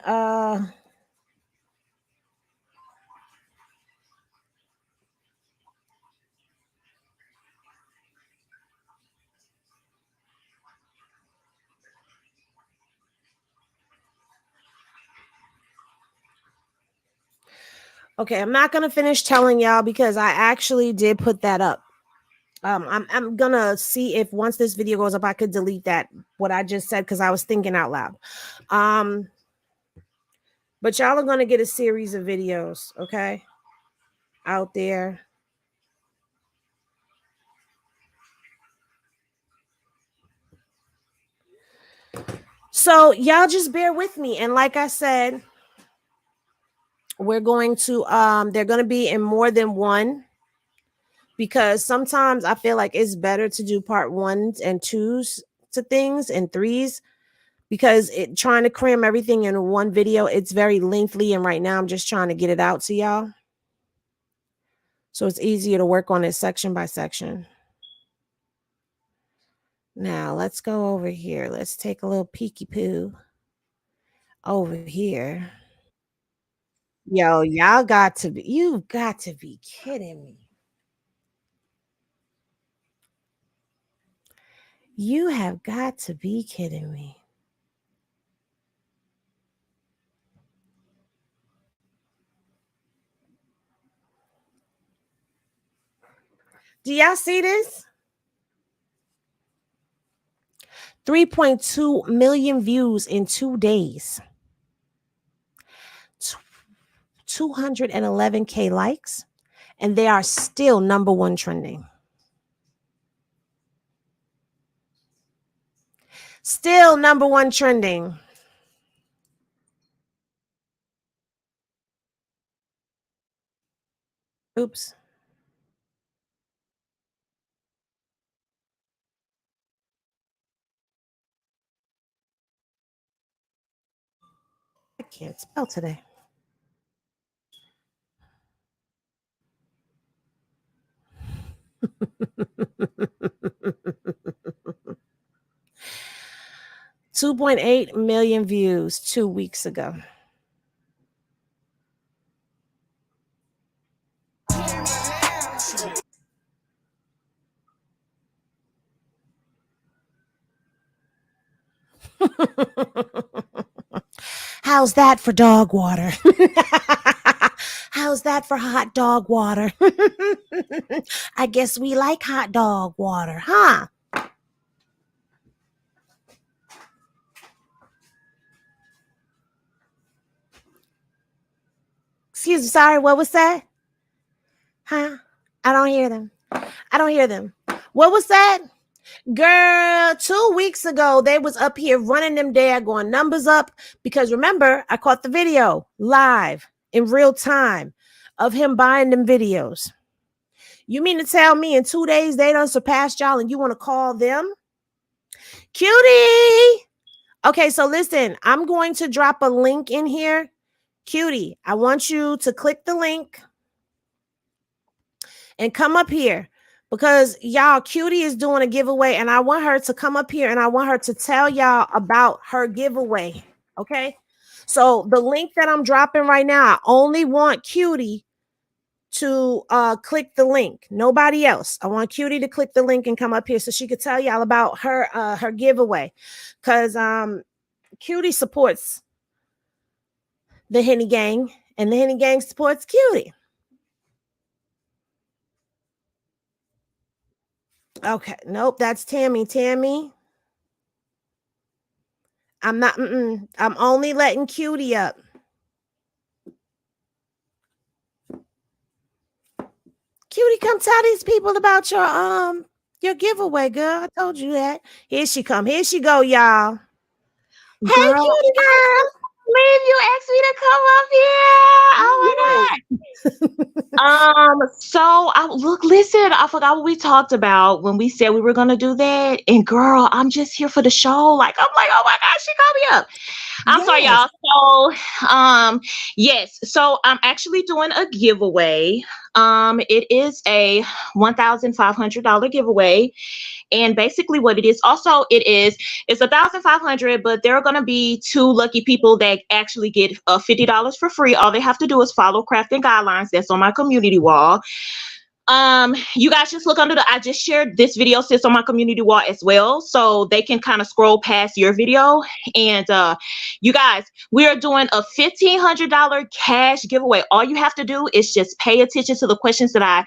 okay, I'm not gonna finish telling y'all because I actually did put that up. I'm gonna see if once this video goes up, I could delete that what I just said because I was thinking out loud. But y'all are gonna get a series of videos, okay, out there. So y'all just bear with me, and like I said, we're going to they're going to be in more than one because sometimes I feel like it's better to do part 1s and 2s to things and 3s because trying to cram everything in one video, it's very lengthy, and right now I'm just trying to get it out to y'all. So it's easier to work on it section by section. Now let's go over here. Let's take a little peeky poo over here. Yo, you've got to be kidding me. You have got to be kidding me. Do y'all see this? 3.2 million views in 2 days. 211K likes, and they are still #1 trending. Still #1 trending. Oops. I can't spell today. $2.8 million views 2 weeks ago. How's that for dog water? How's that for hot dog water? I guess we like hot dog water, huh? Excuse me, sorry, what was that? Huh? I don't hear them. I don't hear them. What was that? Girl, 2 weeks ago, they was up here running them daggone numbers up because remember, I caught the video live in real time of him buying them videos. You mean to tell me in 2 days they done surpassed y'all and you want to call them? Cutie! Okay, so listen, I'm going to drop a link in here. Cutie, I want you to click the link and come up here because y'all, Cutie is doing a giveaway and I want her to come up here and I want her to tell y'all about her giveaway. Okay, so the link that I'm dropping right now, I only want Cutie to click the link, nobody else. I want Cutie to click the link and come up here so she could tell y'all about her giveaway, because Cutie supports the Henny Gang and the Henny Gang supports Cutie. Okay, nope, that's Tammy. I'm not, I'm only letting Cutie up. Cutie, come tell these people about your giveaway, girl. I told you that. Here she come. Here she go, y'all. Hey, Girl, Cutie girl. Leave, you asked me to come up here. Oh my God. So listen, I forgot what we talked about when we said we were gonna do that. And girl, I'm just here for the show. I'm like, oh my God, she called me up. I'm sorry, y'all. So yes, so I'm actually doing a giveaway. It is a $1,500 giveaway. And basically what it is, also it's $1,500, but there are going to be 2 lucky people that actually get $50 for free. All they have to do is follow crafting guidelines. That's on my community wall. You guys just look under I just shared this video, sits on my community wall as well, so they can kind of scroll past your video. And you guys, we are doing a $1,500 cash giveaway. All you have to do is just pay attention to the questions that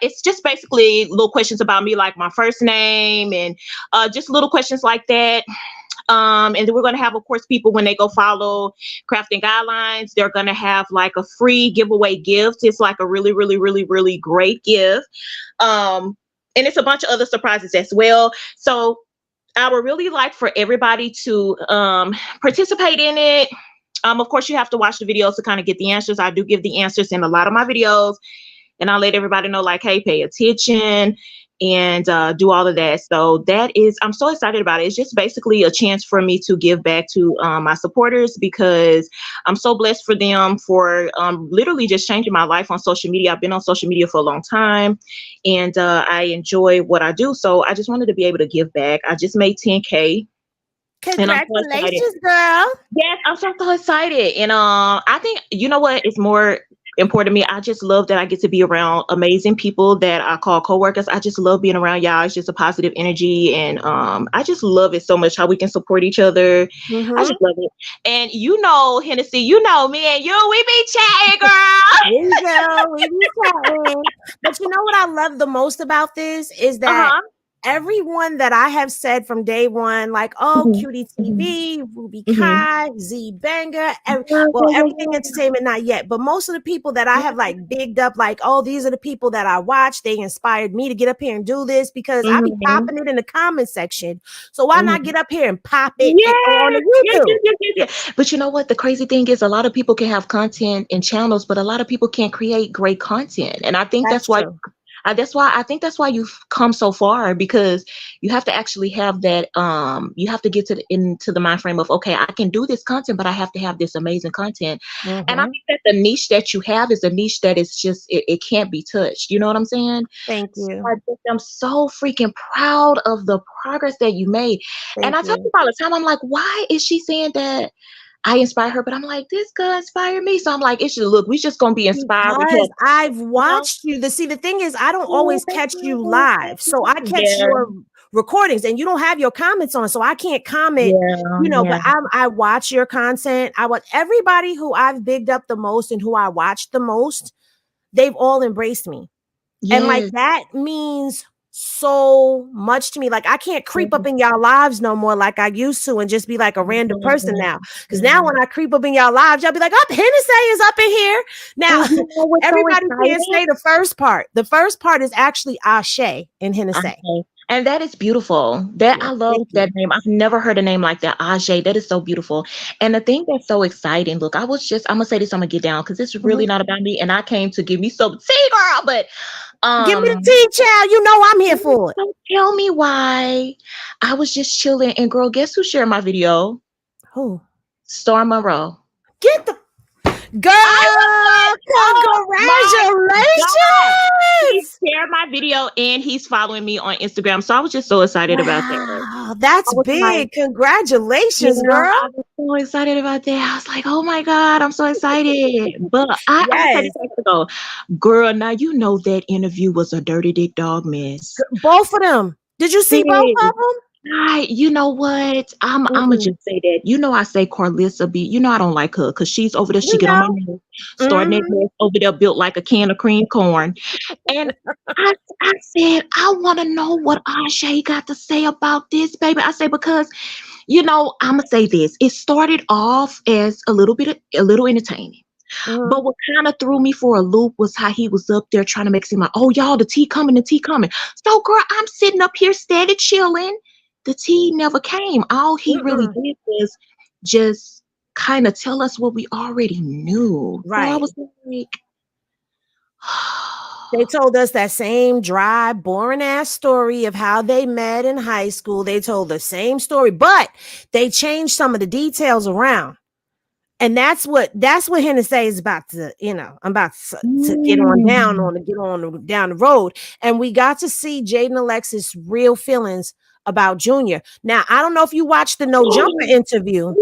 it's just basically little questions about me, like my first name and just little questions like that. And then we're going to have, of course, people when they go follow crafting guidelines, they're going to have like a free giveaway gift. It's like a really, really, really, really great gift. And it's a bunch of other surprises as well. So I would really like for everybody to participate in it. Of course, you have to watch the videos to kind of get the answers. I do give the answers in a lot of my videos, and I'll let everybody know, like, hey, pay attention and do all of that. So I'm so excited about it. It's just basically a chance for me to give back to my supporters, because I'm so blessed for them for literally just changing my life on social media. I've been on social media for a long time, and I enjoy what I do. So I just wanted to be able to give back. I just made 10K. Congratulations, girl. Yes, I'm so excited. And I think, you know what, it's more important to me. I just love that I get to be around amazing people that I call coworkers. I just love being around y'all. It's just a positive energy, and I just love it so much how we can support each other. I just love it. And you know, Hennessy, you know me and you, we be chatting, girl. We be chatting. But you know what I love the most about this is that everyone that I have said from day one, like, oh, Cutie TV, Ruby Kai, Z Banger, Everything Entertainment, not yet, but most of the people that I have like bigged up, like, oh, these are the people that I watch. They inspired me to get up here and do this, because I be popping it in the comment section. So why not get up here and pop it on the YouTube? But you know what? The crazy thing is, a lot of people can have content and channels, but a lot of people can't create great content. And I think that's why. I think that's why you've come so far, because you have to actually have that. You have to get into the mind frame of, okay, I can do this content, but I have to have this amazing content. And I think that the niche that you have is a niche that is just it can't be touched. You know what I'm saying? Thank you. So I'm so freaking proud of the progress that you made. And I tell people all the time, I'm like, why is she saying that I inspire her? But I'm like, this girl inspired me. So I'm like, it should look, we just gonna be inspired because I've watched you. The thing is, I don't always catch you live, so I catch your recordings, and you don't have your comments on, so I can't comment. But I watch your content. I watch everybody who I've bigged up the most and who I watched the most. They've all embraced me, and like that means so much to me. Like I can't creep up in y'all lives no more like I used to and just be like a random person now. Because now when I creep up in y'all lives, y'all be like, oh, Hennessy is up in here. Now everybody can't say the first part. The first part is actually Ashe in Hennessy. And that is beautiful. I love that name. I've never heard a name like that. Ajay. That is so beautiful. And the thing that's so exciting, look, I'm going to say this, I'm going to get down because it's really not about me. And I came to give me some tea, girl. But give me the tea, child. You know I'm here for it. Don't tell me why. I was just chilling. And girl, guess who shared my video? Who? Storm Monroe. Get the girl. Congratulations. He shared my video and he's following me on Instagram. So I was just so excited about that. That's big. Like, congratulations, girl. I was so excited about that. I was like, oh my God, I'm so excited. But I said this ago, girl, now you know that interview was a dirty dick dog mess. Both of them. Did you see both of them? You know what? I'm gonna just say that. I say Carlissa B. I don't like her because she's over there. She get on my nerves, starting that mess over there built like a can of cream corn. And I said, I want to know what Ashe got to say about this, baby. I say because, I'm gonna say this. It started off as a little entertaining. But what kind of threw me for a loop was how he was up there trying to make it seem like, oh, y'all, the tea coming. So, girl, I'm sitting up here steady chilling. The tea never came. All he really did was just kind of tell us what we already knew. Right. So I was like, they told us that same dry, boring ass story of how they met in high school. They told the same story, but they changed some of the details around. And that's what Hennessy is about to, I'm about to get on down the road. And we got to see Jaidyn Alexis' real feelings about Junior. Now, I don't know if you watched the No Jumper interview.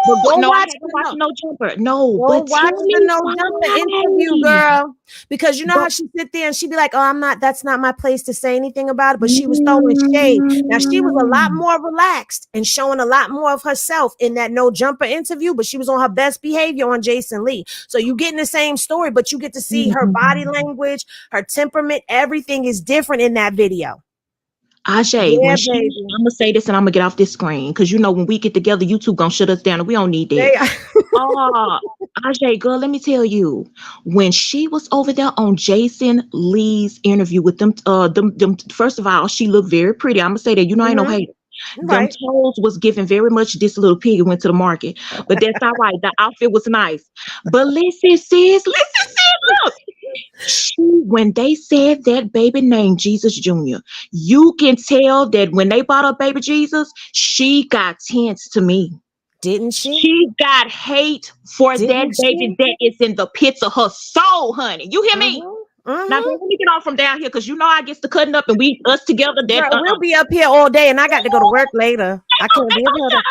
But go watch No Jumper. No, but watch the No Jumper interview, girl. Because you know how she sit there and she'd be like, oh, that's not my place to say anything about it. But she was throwing shade. Now she was a lot more relaxed and showing a lot more of herself in that No Jumper interview, but she was on her best behavior on Jason Lee. So you getting the same story, but you get to see her body language, her temperament, everything is different in that video. Ashe, I'm gonna say this and I'm gonna get off this screen because when we get together, YouTube gonna shut us down and we don't need that. Ashe, girl, let me tell you, when she was over there on Jason Lee's interview with them, first of all, she looked very pretty. I'm gonna say that, I ain't no hater. Them toes was giving very much this little pig went to the market, but that's all right. The outfit was nice. But listen, sis, look. When they said that baby named Jesus Jr., you can tell that when they brought up baby Jesus, she got tense to me. Didn't she? She got hate for that baby that is in the pits of her soul, honey. You hear me? Now let me get on from down here because I gets to cutting up and us together. We'll be up here all day and I got to go to work later. I can't be up here.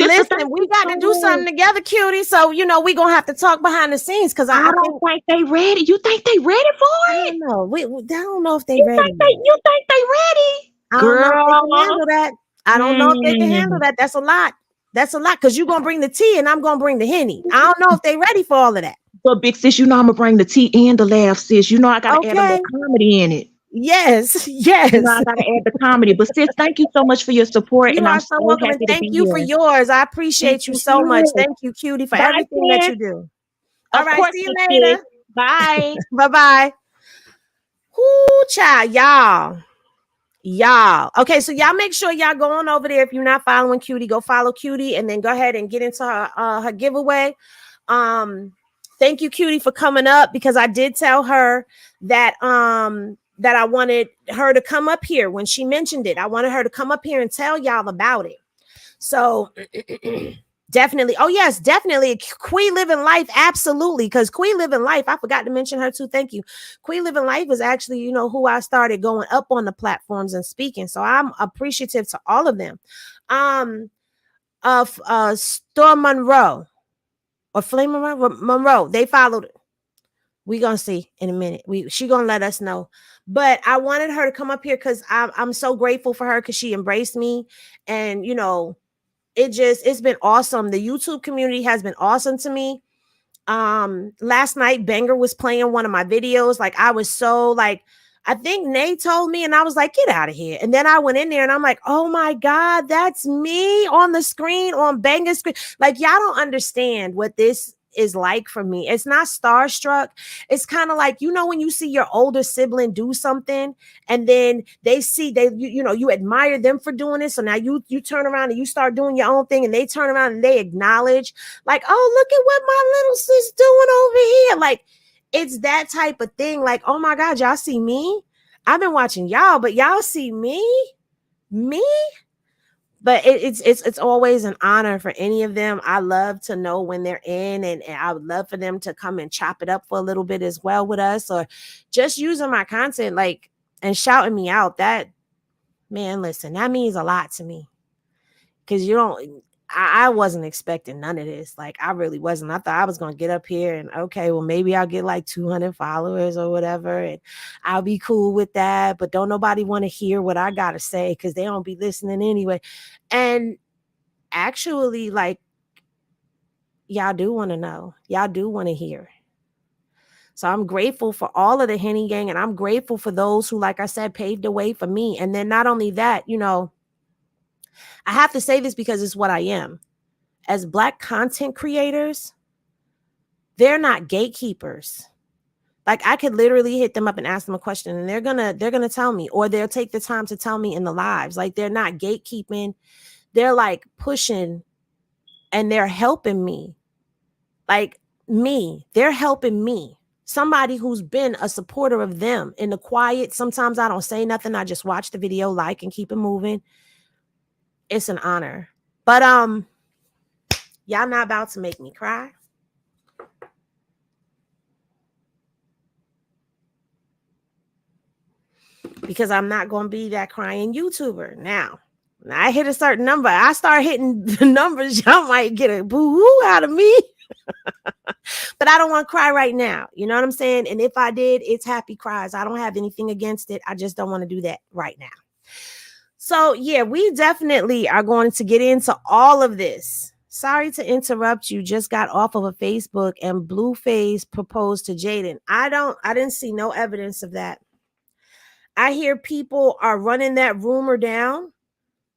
Listen, we got to do something together, cutie. So we gonna have to talk behind the scenes because I don't think they ready. You think they ready for it? I don't know. I don't know if they ready. You think they ready? I don't know if they can handle that. I don't know if they can handle that. That's a lot. Because you're gonna bring the tea and I'm gonna bring the Henny. I don't know if they ready for all of that. But big sis, I'm gonna bring the tea and the laugh, sis. I gotta add a little comedy in it. Yes. I gotta add the comedy. But sis, thank you so much for your support. You are so welcome. And thank you for yours. I appreciate you so much. Thank you, cutie, for everything that you do. All right, see you later. Bye. Bye-bye. Whoo, child, y'all. Okay, so y'all make sure y'all go on over there. If you're not following Cutie, go follow Cutie and then go ahead and get into her giveaway. Thank you, Cutie, for coming up because I did tell her that that I wanted her to come up here when she mentioned it. I wanted her to come up here and tell y'all about it. So definitely. Oh, yes, definitely. Queen Living Life. Absolutely. Because Queen Living Life, I forgot to mention her too. Thank you. Queen Living Life is actually, who I started going up on the platforms and speaking. So I'm appreciative to all of them. Storm Monroe or Flame Monroe. They followed We gonna see in a minute. She gonna let us know. But I wanted her to come up here because I'm so grateful for her because she embraced me, and you know, it's been awesome. The YouTube community has been awesome to me. Last night Banger was playing one of my videos. Like I was so like, I think Nate told me, and I was like, get out of here. And then I went in there and I'm like, oh my God, that's me on the screen, on Banger's screen. Like, y'all don't understand what this is like for me. It's not starstruck. It's kind of like, you know, when you see your older sibling do something and then you know, you admire them for doing it. So now you turn around and you start doing your own thing and they turn around and they acknowledge like, oh, look at what my little sis doing over here. Like, it's that type of thing. Like, oh my God, y'all see me? I've been watching y'all, but y'all see me? But it's always an honor for any of them. I love to know when they're in, and I would love for them to come and chop it up for a little bit as well with us, or just using my content like and shouting me out. That, man, listen, that means a lot to me. Because I wasn't expecting none of this. Like, I really wasn't. I thought I was going to get up here and, okay, well, maybe I'll get like 200 followers or whatever, and I'll be cool with that. But don't nobody want to hear what I got to say because they don't be listening anyway. And actually, like, y'all do want to know. Y'all do want to hear. So I'm grateful for all of the Henny gang, and I'm grateful for those who, like I said, paved the way for me. And then not only that, you know, I have to say this because it's what I am. As Black content creators, they're not gatekeepers. Like, I could literally hit them up and ask them a question and they're gonna tell me, or they'll take the time to tell me in the lives. Like, they're not gatekeeping. They're like pushing and they're helping me. Like me, they're helping me. Somebody who's been a supporter of them in the quiet. Sometimes I don't say nothing. I just watch the video, like, and keep it moving. It's an honor. But y'all not about to make me cry. Because I'm not going to be that crying YouTuber. Now, when I hit a certain number, I start hitting the numbers, y'all might get a boo-hoo out of me. But I don't want to cry right now. You know what I'm saying? And if I did, it's happy cries. I don't have anything against it. I just don't want to do that right now. So, yeah, we definitely are going to get into all of this. Sorry to interrupt you. Just got off of a Facebook and Blueface proposed to Jaidyn. I didn't see no evidence of that. I hear people are running that rumor down,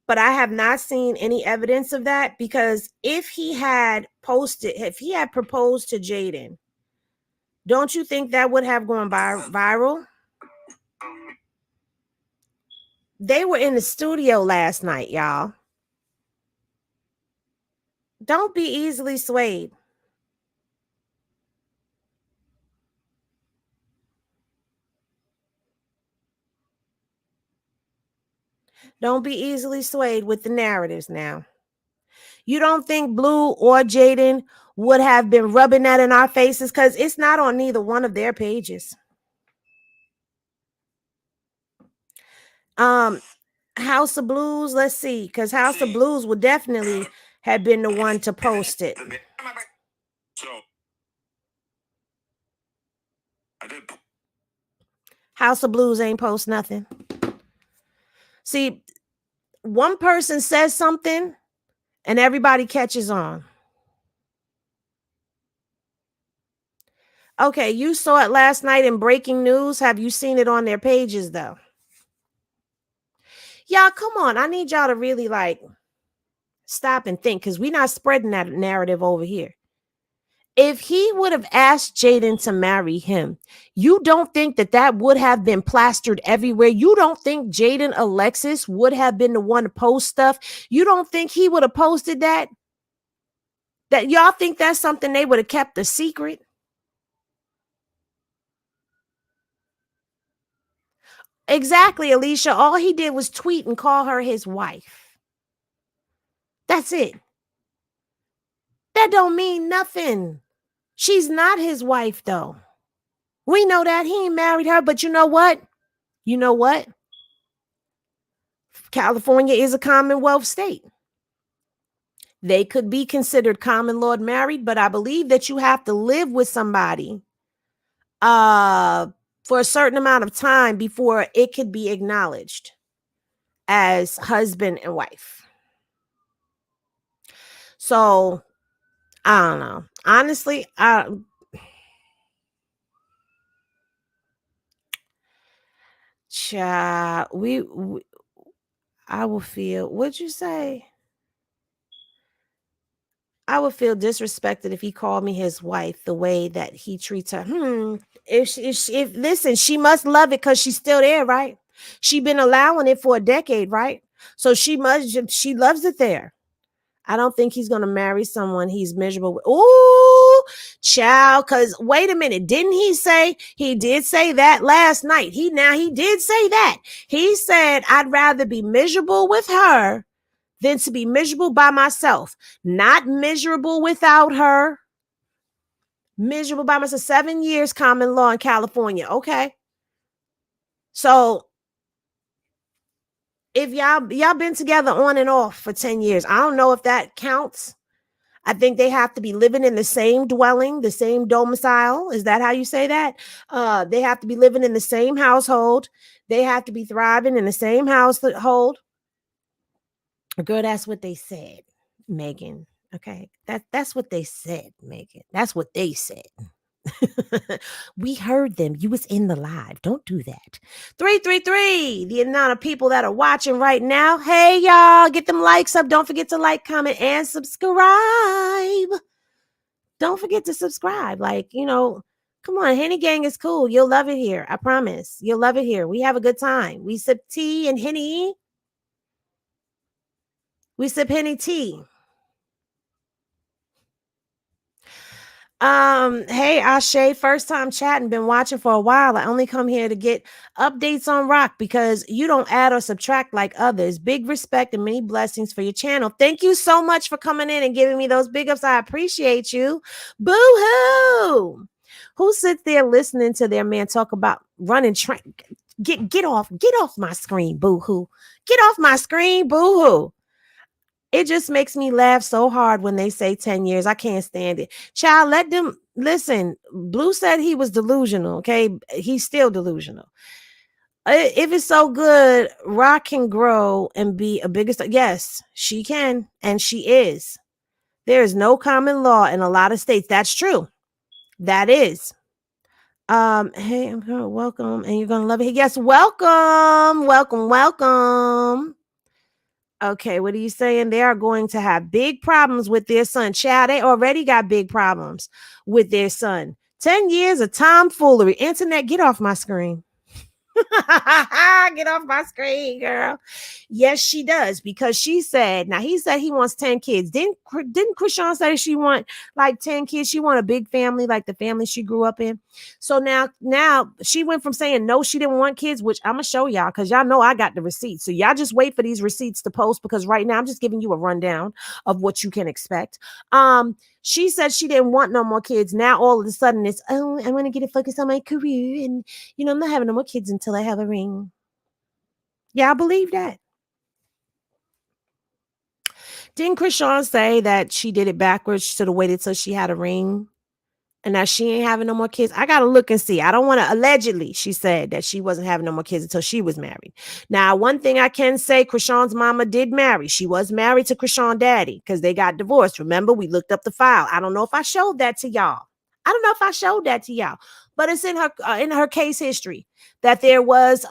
but I have not seen any evidence of that, because if he had proposed to Jaidyn, don't you think that would have gone viral? They were in the studio last night, y'all. Don't be easily swayed. Don't be easily swayed with the narratives now. You don't think Blue or Jaidyn would have been rubbing that in our faces? Because it's not on neither one of their pages. House of Blues, let's see, because House of Blues would definitely have been the one to post it. House of Blues ain't post nothing. See, one person says something and everybody catches on. Okay, you saw it last night in breaking news. Have you seen it on their pages, though? Y'all, come on. I need y'all to really, like, stop and think, because we're not spreading that narrative over here. If he would have asked Jaidyn to marry him, you don't think that would have been plastered everywhere? You don't think Jaidyn Alexis would have been the one to post stuff? You don't think he would have posted that? That y'all think that's something they would have kept a secret? Exactly, Alicia. All he did was tweet and call her his wife. That's it. That don't mean nothing. She's not his wife, though. We know that. He ain't married her, but you know what? You know what? California is a Commonwealth state. They could be considered common law married, but I believe that you have to live with somebody for a certain amount of time before it could be acknowledged as husband and wife. So I don't know. Honestly, I will feel, what'd you say? I would feel disrespected if he called me his wife the way that he treats her. If listen, she must love it because she's still there, right? She been allowing it for a decade, right? So she loves it there. I don't think he's gonna marry someone he's miserable with. Ooh, child, because wait a minute, didn't he did say that last night? He did say that. He said, I'd rather be miserable with her than to be miserable by myself. Not miserable without her. Miserable by myself. 7 years common law in California. Okay. So if y'all been together on and off for 10 years, I don't know if that counts. I think they have to be living in the same dwelling, the same domicile. Is that how you say that? They have to be living in the same household. They have to be thriving in the same household. Girl, that's what they said, Megan. Okay, that's what they said, Megan. That's what they said. We heard them. You was in the live. Don't do that. 333. The amount of people that are watching right now. Hey, y'all, get them likes up. Don't forget to like, comment, and subscribe. Don't forget to subscribe. Come on, Henny Gang is cool. You'll love it here. I promise. You'll love it here. We have a good time. We sip tea and Henny. We sip Henny tea. Hey, Ashe, first time chatting, been watching for a while. I only come here to get updates on rock because you don't add or subtract like others. Big respect and many blessings for your channel. Thank you so much for coming in and giving me those big ups. I appreciate you. Boo-hoo. Who sits there listening to their man talk about running train? Get off my screen, boo-hoo. Get off my screen, boo-hoo. It just makes me laugh so hard when they say 10 years. I can't stand it. Child, let them listen. Blue said he was delusional. Okay. He's still delusional. If it's so good, rock can grow and be a bigger star. Yes, she can. And she is. There is no common law in a lot of states. That's true. That is. Hey, I'm gonna welcome and you're gonna love it. Yes, welcome. Okay, what are you saying? They are going to have big problems with their son. Child, they already got big problems with their son. 10 years of tomfoolery. Internet, get off my screen. Get off my screen, girl. Yes, she does, because she said, now he said he wants 10 kids. Didn't Chrisean say she want like 10 kids? She want a big family like the family she grew up in. So now she went from saying no, she didn't want kids, which I'm gonna show y'all because y'all know I got the receipts. So y'all just wait for these receipts to post, because right now I'm just giving you a rundown of what you can expect. She said she didn't want no more kids. Now all of a sudden it's, oh, I want to get it focused on my career, and I'm not having no more kids until I have a ring. Yeah, I believe that. Didn't Chrisean say that she did it backwards? She should have waited till she had a ring, and now she ain't having no more kids. I gotta look and see. I don't want to. Allegedly, she said that she wasn't having no more kids until she was married. Now, one thing I can say, Chrisean's mama did marry. She was married to Chrisean daddy because they got divorced. Remember, we looked up the file. I don't know if I showed that to y'all. But it's in her case history that there was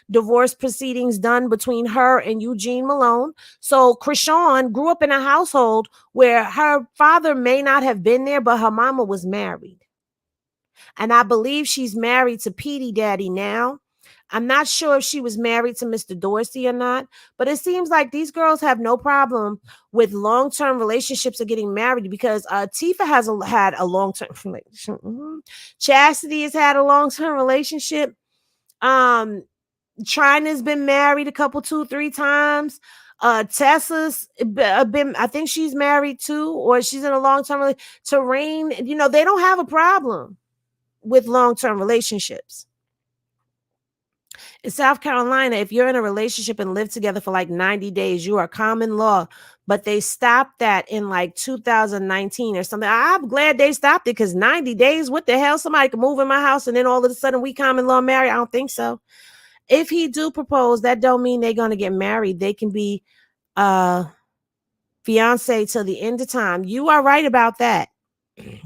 divorce proceedings done between her and Eugene Malone. So Chrisean grew up in a household where her father may not have been there, but her mama was married. And I believe she's married to Petey Daddy now. I'm not sure if she was married to Mr. Dorsey or not, but it seems like these girls have no problem with long-term relationships or getting married, because Tifa has had a long-term relationship. Chastity has had a long-term relationship. Trina's been married a couple, 2-3 times. Tessa's been, I think she's married too, or she's in a long-term relationship. Terrain, they don't have a problem with long-term relationships. In South Carolina, if you're in a relationship and live together for like 90 days, you are common law. But they stopped that in like 2019 or something. I'm glad they stopped it because 90 days, what the hell? Somebody could move in my house and then all of a sudden we common law marry? I don't think so. If he do propose, that don't mean they're going to get married. They can be fiance till the end of time. You are right about that.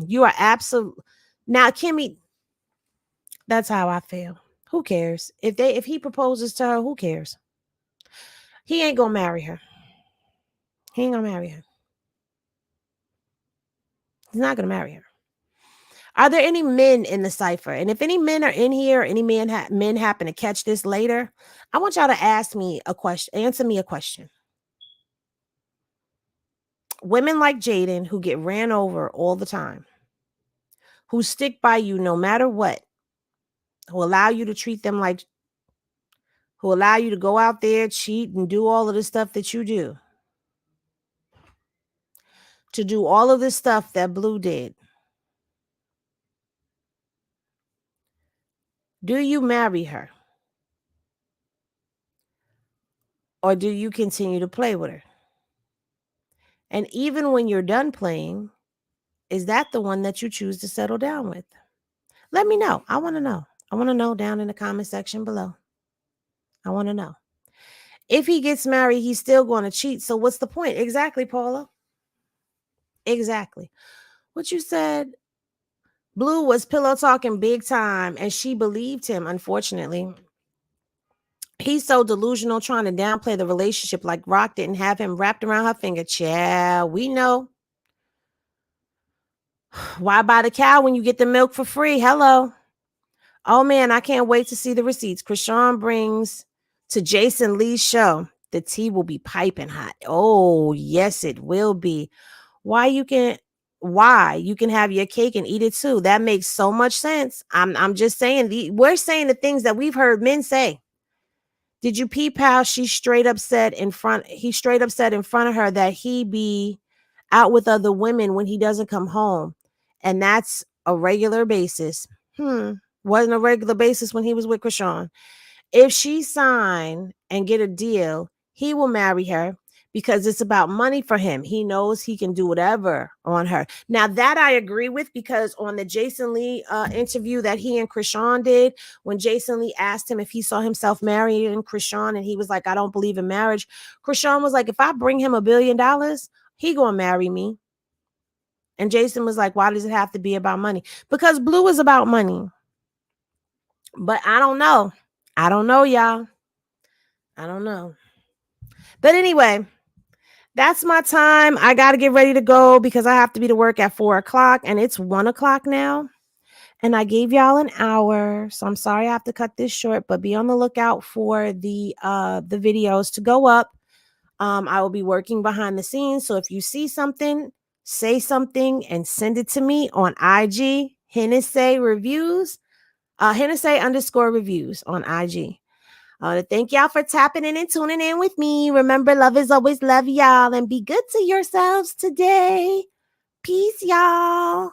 You are absolutely. Now, Kimmy, that's how I feel. Who cares? If he proposes to her, who cares? He ain't gonna marry her. He ain't gonna marry her. He's not gonna marry her. Are there any men in the cipher? And if any men are in here, any men happen to catch this later, I want y'all to ask me a question. Answer me a question. Women like Jaidyn who get ran over all the time, who stick by you no matter what, who allow you to treat them like, who allow you to go out there, cheat, and do all of the stuff that you do. To do all of this stuff that Blue did. Do you marry her? Or do you continue to play with her? And even when you're done playing, is that the one that you choose to settle down with? Let me know. I want to know. I want to know down in the comment section below. I want to know. If he gets married, he's still going to cheat. So what's the point? Exactly, Paula. Exactly. What you said, Blue was pillow talking big time and she believed him, unfortunately. He's so delusional trying to downplay the relationship like Rock didn't have him wrapped around her finger. Child, we know. Why buy the cow when you get the milk for free? Hello. Oh, man, I can't wait to see the receipts. Chrisean brings to Jason Lee's show. The tea will be piping hot. Oh, yes, it will be. Why you can have your cake and eat it too. That makes so much sense. I'm just saying, we're saying the things that we've heard men say. Did you peep how he straight up said in front of her that he be out with other women when he doesn't come home? And that's a regular basis. Wasn't a regular basis when he was with Chrisean. If she sign and get a deal, he will marry her because it's about money for him. He knows he can do whatever on her. Now that I agree with, because on the Jason Lee interview that he and Chrisean did, when Jason Lee asked him if he saw himself marrying Chrisean and he was like, I don't believe in marriage. Chrisean was like, if I bring him $1 billion, he gonna marry me. And Jason was like, why does it have to be about money? Because Blue is about money. But I don't know. I don't know, y'all. I don't know. But anyway, that's my time. I got to get ready to go because I have to be to work at 4:00 and it's 1:00 now. And I gave y'all an hour. So I'm sorry I have to cut this short, but be on the lookout for the videos to go up. I will be working behind the scenes. So if you see something, say something and send it to me on IG, Hennessy Reviews, Hennessy_reviews on IG. I want to thank y'all for tapping in and tuning in with me. Remember, love is always love, y'all, and be good to yourselves today. Peace, y'all.